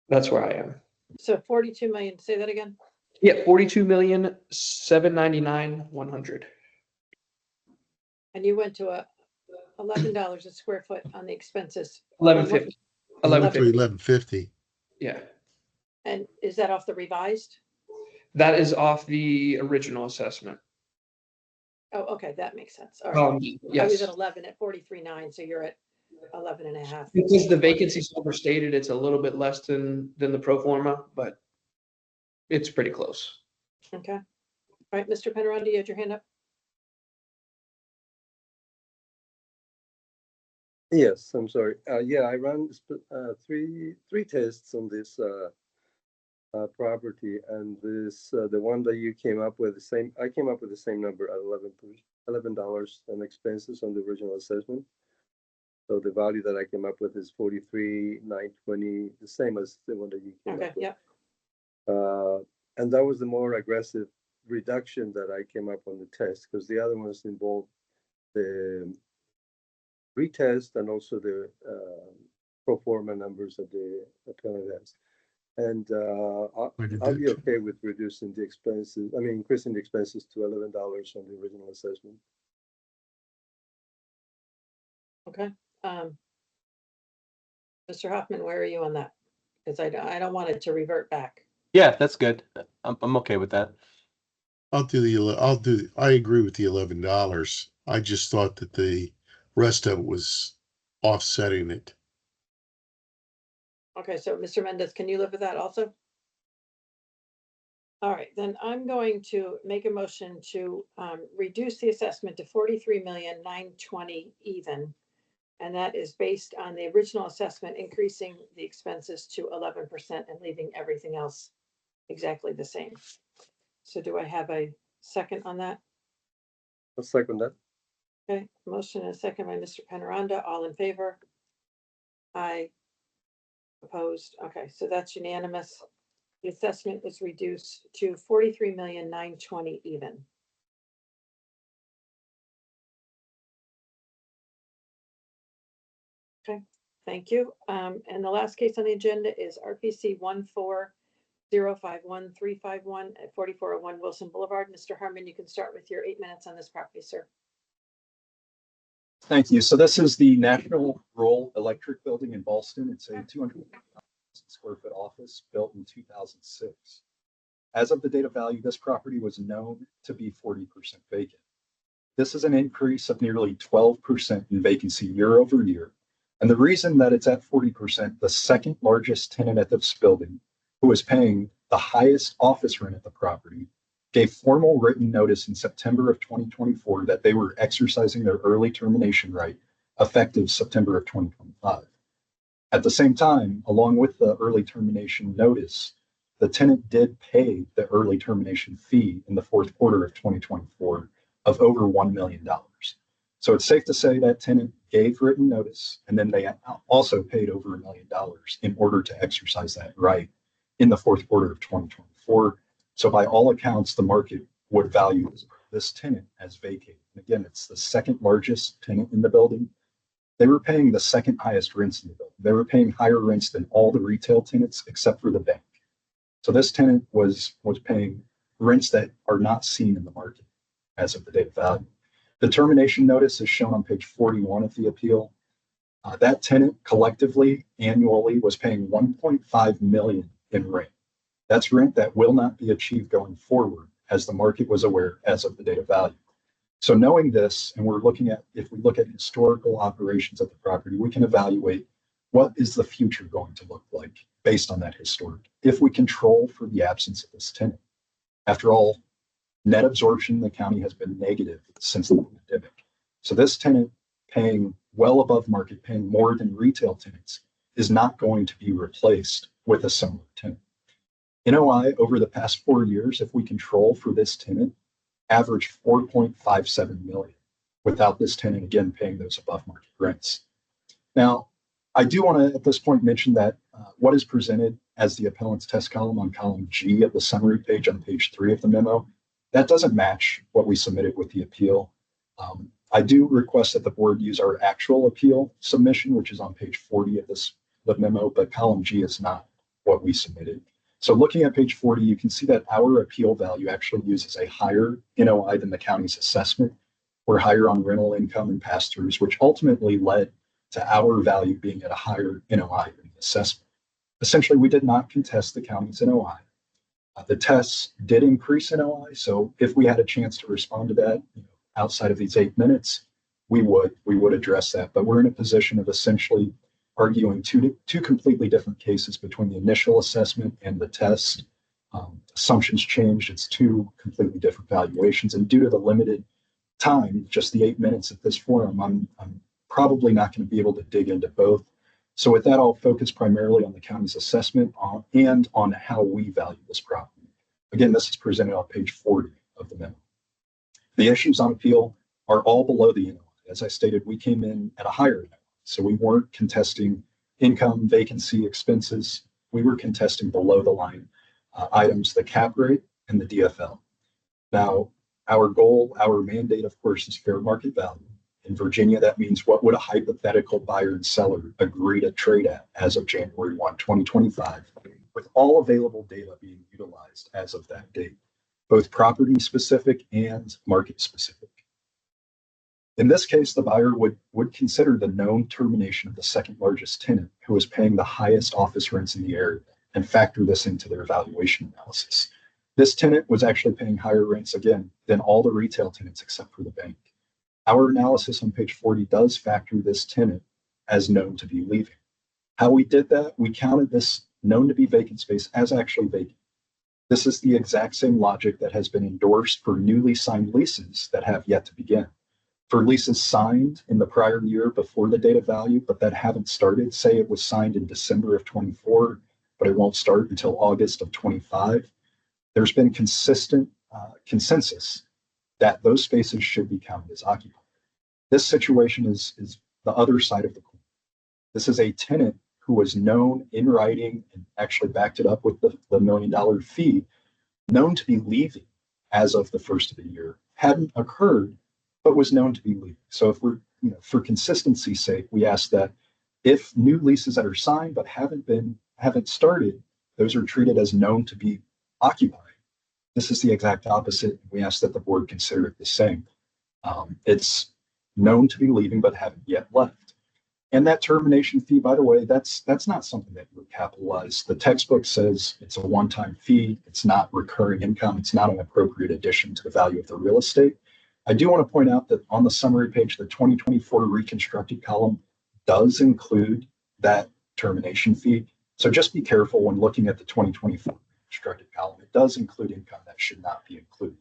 Speaker 4: that's where I am.
Speaker 1: So 42 million. Say that again.
Speaker 4: Yeah, $42,799,100.
Speaker 1: And you went to $11 a square foot on the expenses.
Speaker 4: $11.50.
Speaker 5: $11.50.
Speaker 4: Yeah.
Speaker 1: And is that off the revised?
Speaker 4: That is off the original assessment.
Speaker 1: Oh, okay, that makes sense. All right.
Speaker 4: Yes.
Speaker 1: I was at 11 at 43.9, so you're at 11 and a half.
Speaker 4: Because the vacancy's overstated, it's a little bit less than the pro forma, but it's pretty close.
Speaker 1: Okay. All right, Mr. Pennerondi, you had your hand up?
Speaker 9: Yes, I'm sorry. Yeah, I ran three tests on this property, and this the one that you came up with I came up with the same number at $11 and expenses on the original assessment. So the value that I came up with is 43,920, the same as the one that you came up with.
Speaker 1: Yep.
Speaker 9: And that was the more aggressive reduction that I came up on the test, because the other ones involved the retest and also the pro forma numbers that the appellant has. And I'll be okay with reducing the expenses, increasing the expenses to $11 on the original assessment.
Speaker 1: Okay. Mr. Hoffman, where are you on that? Because I don't want it to revert back.
Speaker 8: Yeah, that's good. I'm okay with that.
Speaker 5: I agree with the $11. I just thought that the rest of it was offsetting it.
Speaker 1: Okay, so Mr. Mendez, can you live with that also? All right, then I'm going to make a motion to reduce the assessment to 43,920,000 even. And that is based on the original assessment, increasing the expenses to 11% and leaving everything else exactly the same. So do I have a second on that?
Speaker 9: I'll second that.
Speaker 1: Okay, motion and a second by Mr. Penaranda. All in favor? Aye. Opposed? Okay, so that's unanimous. The assessment is reduced to 43,920,000 even. Okay, thank you. And the last case on the agenda is RPC 14051-351 at 4401 Wilson Boulevard. Mr. Harmon, you can start with your 8 minutes on this property, sir.
Speaker 10: Thank you. So this is the National Rural Electric Building in Ballston. It's a 200,000 square foot office built in 2006. As of the date of value, this property was known to be 40% vacant. This is an increase of nearly 12% in vacancy year over year. And the reason that it's at 40%, the second largest tenant at this building, who is paying the highest office rent at the property, gave formal written notice in September of 2024 that they were exercising their early termination right effective September of 2025. At the same time, along with the early termination notice, the tenant did pay the early termination fee in the fourth quarter of 2024 of over $1 million. So it's safe to say that tenant gave written notice, and then they also paid over $1 million in order to exercise that right in the fourth quarter of 2024. So by all accounts, the market would value this tenant as vacated. And again, it's the second largest tenant in the building. They were paying the second highest rents in the building. They were paying higher rents than all the retail tenants except for the bank. So this tenant was paying rents that are not seen in the market as of the date of value. The termination notice is shown on page 41 of the appeal. That tenant collectively annually was paying $1.5 million in rent. That's rent that will not be achieved going forward, as the market was aware as of the date of value. So knowing this, and if we look at historical operations of the property, we can evaluate what is the future going to look like based on that historic, if we control for the absence of this tenant. After all, net absorption in the county has been negative since the pandemic. So this tenant paying well above market, paying more than retail tenants, is not going to be replaced with a similar tenant. NOI over the past 4 years, if we control for this tenant, averaged $4.57 million without this tenant again paying those above market rents. Now, I do want to at this point mention that what is presented as the appellant's test column on column G of the summary page on page 3 of the memo, that doesn't match what we submitted with the appeal. I do request that the board use our actual appeal submission, which is on page 40 of the memo, but column G is not what we submitted. So looking at page 40, you can see that our appeal value actually uses a higher NOI than the county's assessment. We're higher on rental income and pass-throughs, which ultimately led to our value being at a higher NOI than the assessment. Essentially, we did not contest the county's NOI. The tests did increase NOI, so if we had a chance to respond to that outside of these 8 minutes, we would address that. But we're in a position of essentially arguing two completely different cases between the initial assessment and the test. Assumptions changed. It's two completely different valuations. And due to the limited time, just the 8 minutes at this forum, I'm probably not going to be able to dig into both. So with that, I'll focus primarily on the county's assessment and on how we value this property. Again, this is presented on page 40 of the memo. The issues on appeal are all below the NOI. As I stated, we came in at a higher NOI. So we weren't contesting income, vacancy, expenses. We were contesting below the line items, the cap rate and the DFL. Now, our goal, our mandate, of course, is fair market value. In Virginia, that means what would a hypothetical buyer and seller agree to trade at as of January 1, 2025, with all available data being utilized as of that date, both property specific and market specific. In this case, the buyer would consider the known termination of the second largest tenant who was paying the highest office rents in the area and factor this into their valuation analysis. This tenant was actually paying higher rents again than all the retail tenants except for the bank. Our analysis on page 40 does factor this tenant as known to be leaving. How we did that, we counted this known to be vacant space as actually vacant. This is the exact same logic that has been endorsed for newly signed leases that have yet to begin. For leases signed in the prior year before the date of value, but that haven't started, say it was signed in December of 24, but it won't start until August of 25, there's been consistent consensus that those spaces should be counted as occupied. This situation is the other side of the coin. This is a tenant who was known in writing and actually backed it up with the $1 million fee, known to be leaving as of the first of the year. Hadn't occurred, but was known to be leaving. So if we're, for consistency's sake, we ask that if new leases that are signed but haven't started, those are treated as known to be occupied. This is the exact opposite. We ask that the board consider it the same. It's known to be leaving but haven't yet left. And that termination fee, by the way, that's not something that you would capitalize. The textbook says it's a one-time fee. It's not recurring income. It's not an appropriate addition to the value of the real estate. I do want to point out that on the summary page, the 2024 reconstructed column does include that termination fee. So just be careful when looking at the 2024 reconstructed column. It does include income that should not be included.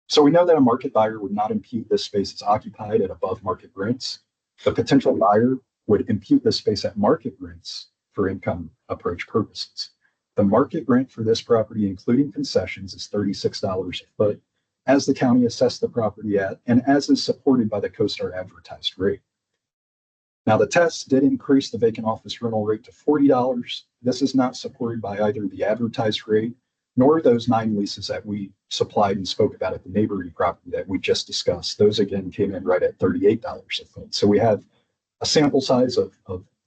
Speaker 10: So we know that a market buyer would not impute this space as occupied at above market rents. The potential buyer would impute this space at market rents for income approach purposes. The market rent for this property, including concessions, is $36 a foot, as the county assessed the property at, and as is supported by the CoStar advertised rate. Now, the test did increase the vacant office rental rate to $40. This is not supported by either the advertised rate nor those 9 leases that we supplied and spoke about at the neighboring property that we just discussed. Those again came in right at $38 a foot. So we have a sample size of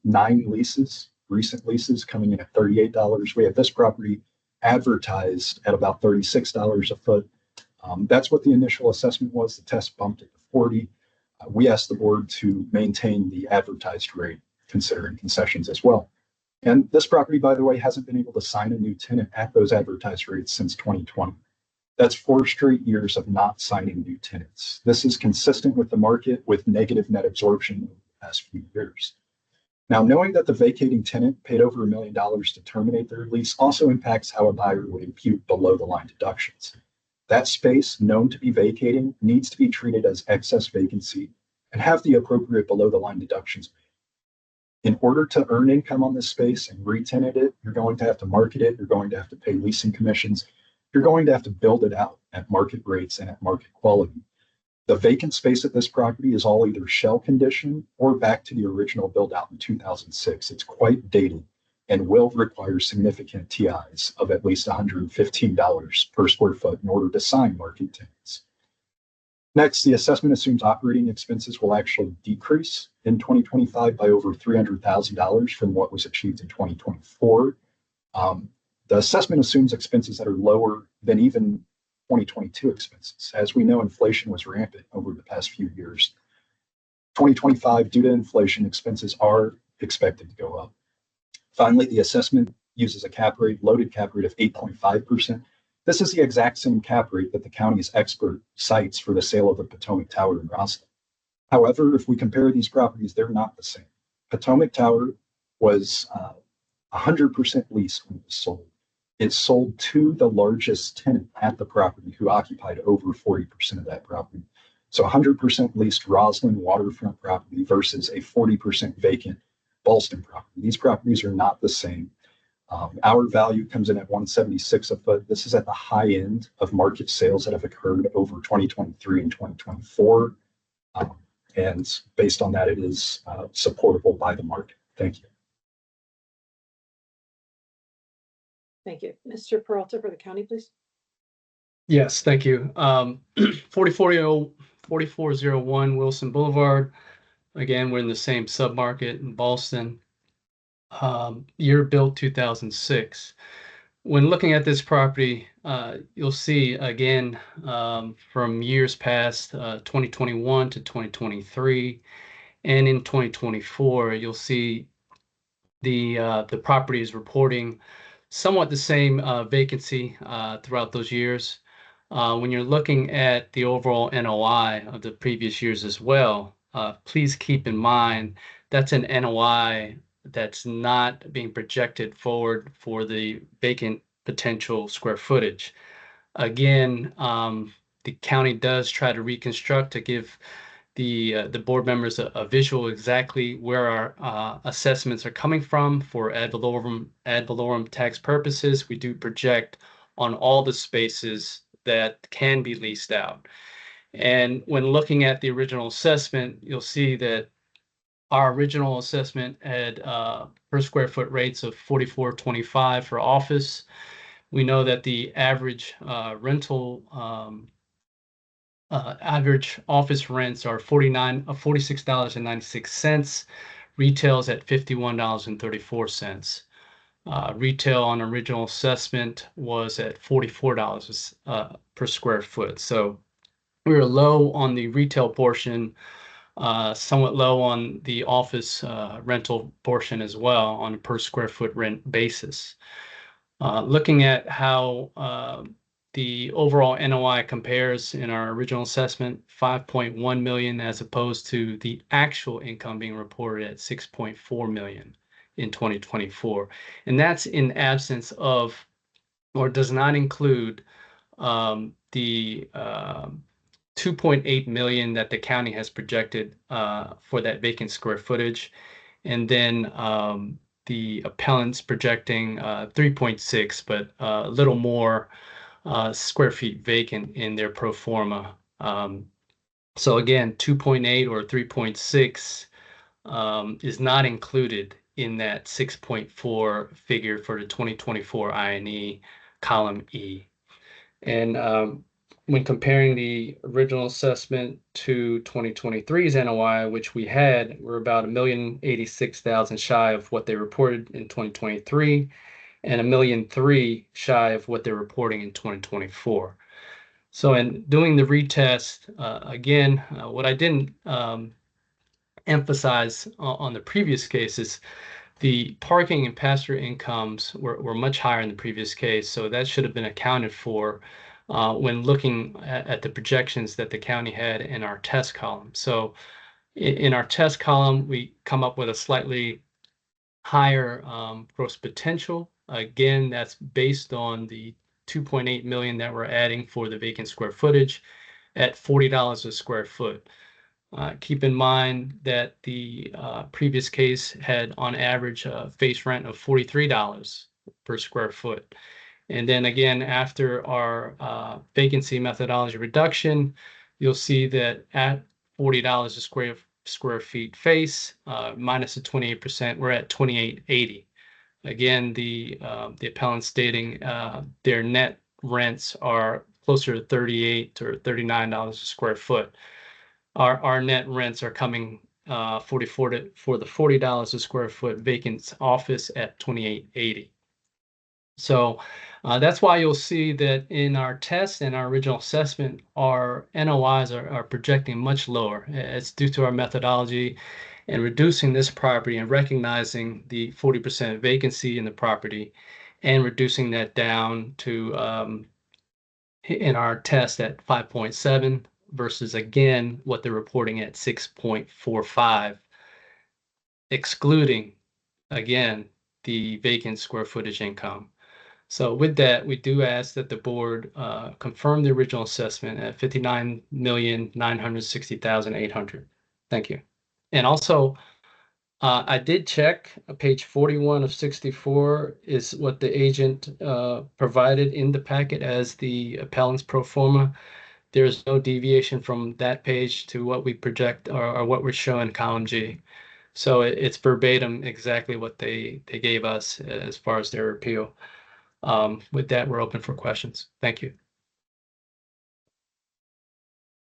Speaker 10: 9 leases, recent leases coming in at $38. We have this property advertised at about $36 a foot. That's what the initial assessment was. The test bumped it to 40. We asked the board to maintain the advertised rate, considering concessions as well. And this property, by the way, hasn't been able to sign a new tenant at those advertised rates since 2020. That's 4 straight years of not signing new tenants. This is consistent with the market with negative net absorption over the past few years. Now, knowing that the vacating tenant paid over $1 million to terminate their lease also impacts how a buyer would impute below the line deductions. That space known to be vacating needs to be treated as excess vacancy and have the appropriate below the line deductions made. In order to earn income on this space and re-tenant it, you're going to have to market it. You're going to have to pay leasing commissions. You're going to have to build it out at market rates and at market quality. The vacant space at this property is all either shell condition or back to the original build out in 2006. It's quite dated and will require significant TIs of at least $115 per square foot in order to sign market tenants. Next, the assessment assumes operating expenses will actually decrease in 2025 by over $300,000 from what was achieved in 2024. The assessment assumes expenses that are lower than even 2022 expenses. As we know, inflation was rampant over the past few years. 2025, due to inflation, expenses are expected to go up. Finally, the assessment uses a cap rate, loaded cap rate of 8.5%. This is the exact same cap rate that the county's expert cites for the sale of the Potomac Tower in Roslyn. However, if we compare these properties, they're not the same. Potomac Tower was 100% leased when it was sold. It sold to the largest tenant at the property who occupied over 40% of that property. So 100% leased Roslyn waterfront property versus a 40% vacant Ballston property. These properties are not the same. Our value comes in at $176 a foot. This is at the high end of market sales that have occurred over 2023 and 2024. And based on that, it is supportable by the market. Thank you.
Speaker 1: Thank you. Mr. Peralta for the county, please.
Speaker 11: Yes, thank you. 4401 Wilson Boulevard. Again, we're in the same submarket in Ballston. Year built 2006. when looking at this property, you'll see again from years past, 2021 to 2023, and in 2024, you'll see the property is reporting somewhat the same vacancy throughout those years. When you're looking at the overall NOI of the previous years as well, please keep in mind that's an NOI that's not being projected forward for the vacant potential square footage. Again, the county does try to reconstruct to give the board members a visual exactly where our assessments are coming from for ad valorem tax purposes. We do project on all the spaces that can be leased out. And when looking at the original assessment, you'll see that our original assessment had per square foot rates of $44.25 for office. We know that the average average office rents are $46.96. Retails at $51.34. Retail on original assessment was at $44 per square foot. So we were low on the retail portion, somewhat low on the office rental portion as well on a per square foot rent basis. Looking at how the overall NOI compares in our original assessment, 5.1 million as opposed to the actual income being reported at 6.4 million in 2024. And that's in absence of, or does not include the 2.8 million that the county has projected for that vacant square footage. And then the appellant's projecting 3.6, but a little more square feet vacant in their pro forma. So again, 2.8 or 3.6 is not included in that 6.4 figure for the 2024 INE column E. And when comparing the original assessment to 2023's NOI, which we had, we're about 1,086,000 shy of what they reported in 2023 and 1,003,000 shy of what they're reporting in 2024. So in doing the retest, again, what I didn't emphasize on the previous cases, the parking and pass-through incomes were much higher in the previous case, so that should have been accounted for when looking at the projections that the county had in our test column. So in our test column, we come up with a slightly higher gross potential. Again, that's based on the 2.8 million that we're adding for the vacant square footage at $40 a square foot. Keep in mind that the previous case had on average a face rent of $43 per square foot. And then again, after our vacancy methodology reduction, you'll see that at $40 a square feet face, minus the 28%, we're at $28.80. Again, the appellant stating their net rents are closer to $38 or $39 a square foot. Our net rents are coming for the $40 a square foot vacant office at $28.80. So that's why you'll see that in our test and our original assessment, our NOIs are projecting much lower. It's due to our methodology and reducing this property and recognizing the 40% vacancy in the property and reducing that down to in our test at 5.7 versus again what they're reporting at 6.45, excluding again the vacant square footage income. So with that, we do ask that the board confirm the original assessment at 59,960,800. Thank you. And also, I did check page 41 of 64 is what the agent provided in the packet as the appellant's pro forma. There's no deviation from that page to what we project or what we're showing column G. So it's verbatim exactly what they gave us as far as their appeal. With that, we're open for questions. Thank you.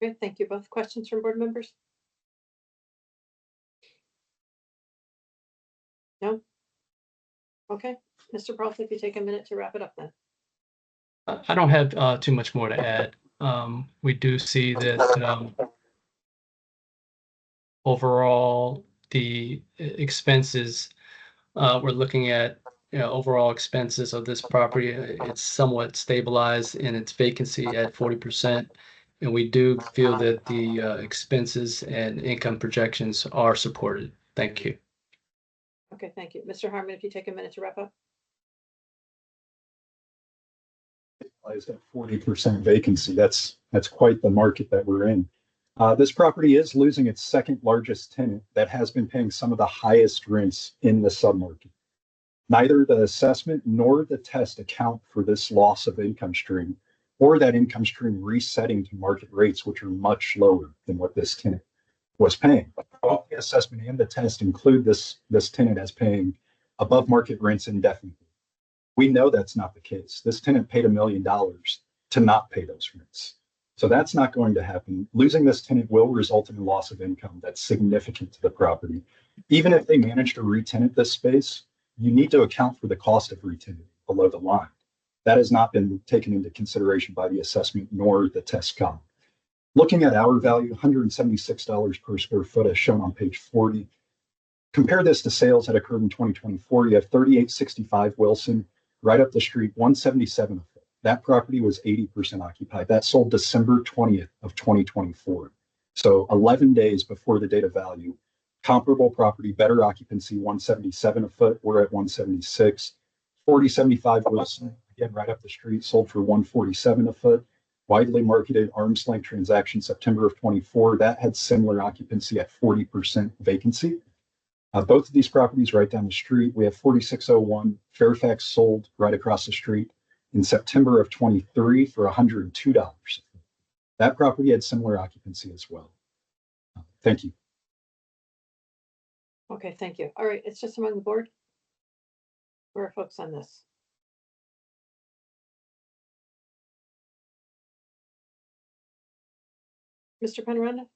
Speaker 1: Good, thank you both. Questions from board members? No? Okay, Mr. Peralta, if you take a minute to wrap it up then.
Speaker 11: I don't have too much more to add. We do see that overall the expenses we're looking at, overall expenses of this property. It's somewhat stabilized in its vacancy at 40%. And we do feel that the expenses and income projections are supported. Thank you.
Speaker 1: Okay, thank you. Mr. Harmon, if you take a minute to wrap up.
Speaker 10: At 40% vacancy. That's quite the market that we're in. This property is losing its second largest tenant that has been paying some of the highest rents in the submarket. Neither the assessment nor the test account for this loss of income stream, or that income stream resetting to market rates, which are much lower than what this tenant was paying. Both the assessment and the test include this tenant as paying above market rents indefinitely. We know that's not the case. This tenant paid $1 million to not pay those rents. So that's not going to happen. Losing this tenant will result in a loss of income that's significant to the property. Even if they manage to re-tenant this space, you need to account for the cost of re-tenanting below the line. That has not been taken into consideration by the assessment nor the test column. Looking at our value, $176 per square foot as shown on page 40. Compare this to sales that occurred in 2024. You have 3865 Wilson, right up the street, 177 a foot. That property was 80% occupied. That sold December 20th of 2024. So 11 days before the date of value. Comparable property, better occupancy, 177 a foot. We're at 176. 4075 Wilson, again, right up the street, sold for 147 a foot. Widely marketed arm's length transaction, September of 24. That had similar occupancy at 40% vacancy. Both of these properties right down the street. We have 4601 Fairfax sold right across the street in September of 23 for $102. That property had similar occupancy as well. Thank you.
Speaker 1: Okay, thank you. All right, it's just among the board. Where are folks on this? Mr. Penaranda?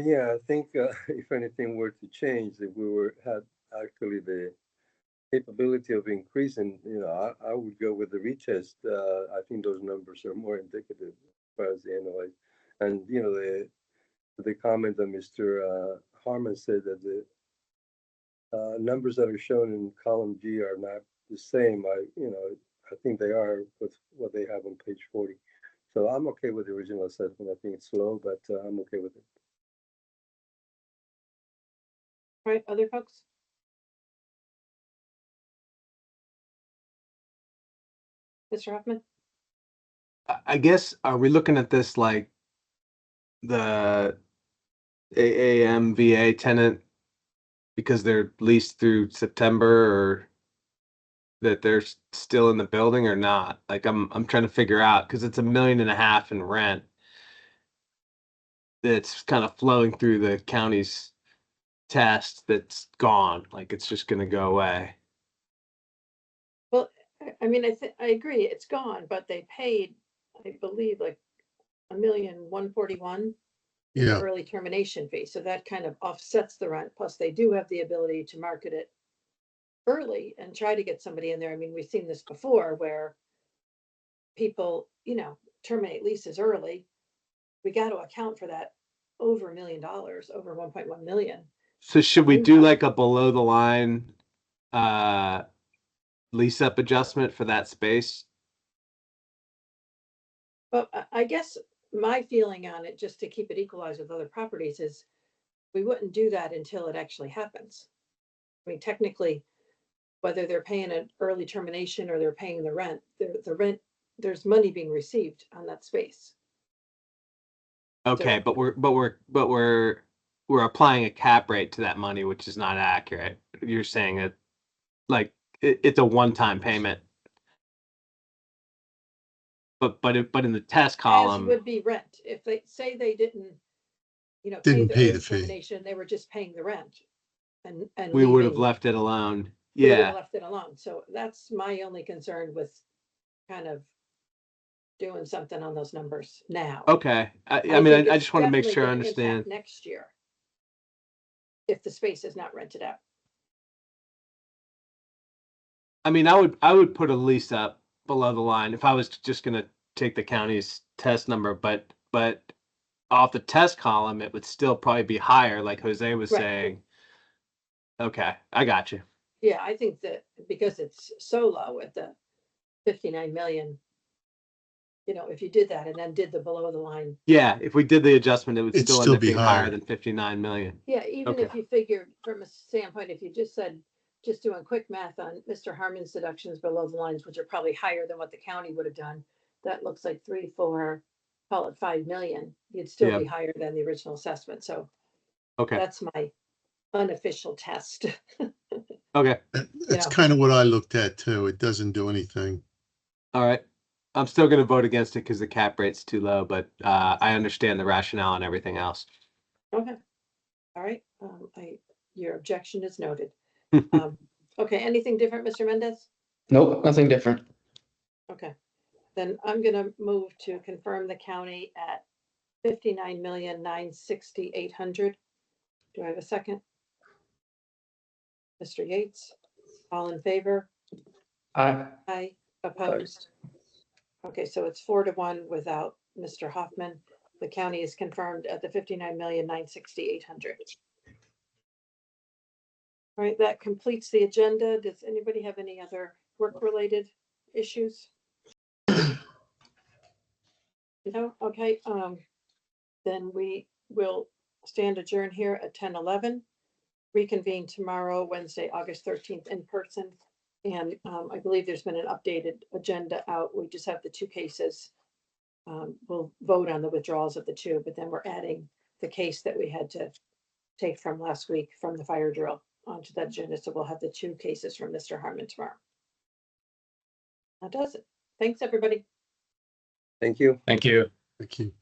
Speaker 9: Yeah, I think if anything were to change, if we had actually the capability of increasing, I would go with the retest. I think those numbers are more indicative as far as the NOI. And, the comment that Mr. Harmon said that the numbers that are shown in column G are not the same. I think they are with what they have on page 40. So I'm okay with the original assessment. I think it's low, but I'm okay with it.
Speaker 1: All right, other folks? Mr. Hoffman?
Speaker 8: I guess, are we looking at this like the AAMVA tenant because they're leased through September, or that they're still in the building or not? Like I'm trying to figure out, because it's $1.5 million in rent that's kind of flowing through the county's test that's gone. Like it's just going to go away.
Speaker 1: Well, I mean, I agree, it's gone, but they paid, I believe, like $1,141,000
Speaker 5: Yeah.
Speaker 1: early termination fee. So that kind of offsets the rent. Plus, they do have the ability to market it early and try to get somebody in there. I mean, we've seen this before where people, terminate leases early. We got to account for that over $1 million, over 1.1 million.
Speaker 8: So should we do like a below the line lease up adjustment for that space?
Speaker 1: But I guess my feeling on it, just to keep it equalized with other properties, is we wouldn't do that until it actually happens. I mean, technically, whether they're paying an early termination or they're paying the rent, there's money being received on that space.
Speaker 8: Okay, but we're applying a cap rate to that money, which is not accurate. You're saying it like it's a one-time payment. But in the test column,
Speaker 1: as would be rent. If they say they didn't
Speaker 5: Didn't pay the
Speaker 1: early
Speaker 5: fee.
Speaker 1: termination, they were just paying the rent, and
Speaker 8: we would have
Speaker 1: leaving,
Speaker 8: left it alone.
Speaker 1: we would have
Speaker 8: Yeah.
Speaker 1: left it alone. So that's my only concern with kind of doing something on those numbers now.
Speaker 8: Okay. I
Speaker 1: think
Speaker 8: mean, I
Speaker 1: it's
Speaker 8: just want to make
Speaker 1: definitely
Speaker 8: sure I
Speaker 1: gonna impact
Speaker 8: understand.
Speaker 1: next year. if the space is not rented out.
Speaker 8: I mean, I would put a lease up below the line if I was just gonna take the county's test number, but off the test column, it would still probably be higher, like Jose was
Speaker 1: Right.
Speaker 8: saying. Okay, I got you.
Speaker 1: Yeah, I think that because it's so low at the 59 million, you know, if you did that and then did the below the line.
Speaker 8: Yeah, if we did the adjustment, it would
Speaker 5: It'd
Speaker 8: still end
Speaker 5: still
Speaker 8: up
Speaker 5: be
Speaker 8: being higher
Speaker 5: higher.
Speaker 8: than 59 million.
Speaker 1: Yeah, even if
Speaker 8: Okay.
Speaker 1: you figure from a standpoint, if you just said, just doing quick math on Mr. Harmon's deductions below the lines, which are probably higher than what the county would have done, that looks like 3, 4, call it 5 million. You'd still
Speaker 8: Yeah.
Speaker 1: be higher than the original assessment. So
Speaker 8: Okay.
Speaker 1: that's my unofficial test.
Speaker 8: Okay.
Speaker 5: That's
Speaker 1: Yeah.
Speaker 5: kind of what I looked at too. It doesn't do anything.
Speaker 8: All right. I'm still going to vote against it because the cap rate's too low, but I understand the rationale and everything else.
Speaker 1: Okay. All right. Your objection is noted. Okay. Anything different, Mr. Mendez?
Speaker 4: Nope, nothing different.
Speaker 1: Okay. Then I'm gonna move to confirm the county at 59,960,800. Do I have a second? Mr. Yates, all in favor? Aye, opposed? Okay, so it's 4-1 without Mr. Hoffman. The county is confirmed at the 59,960,800. All right, that completes the agenda. Does anybody have any other work-related issues? No, okay, then we will stand adjourned here at 10:11. Reconvene tomorrow, Wednesday, August 13th in person. And I believe there's been an updated agenda out. We just have the 2 cases. We'll vote on the withdrawals of the 2, but then we're adding the case that we had to take from last week from the fire drill onto that agenda. So we'll have the 2 cases from Mr. Harmon tomorrow. That does it. Thanks, everybody.
Speaker 9: Thank you.
Speaker 11: Thank you.
Speaker 5: Thank you.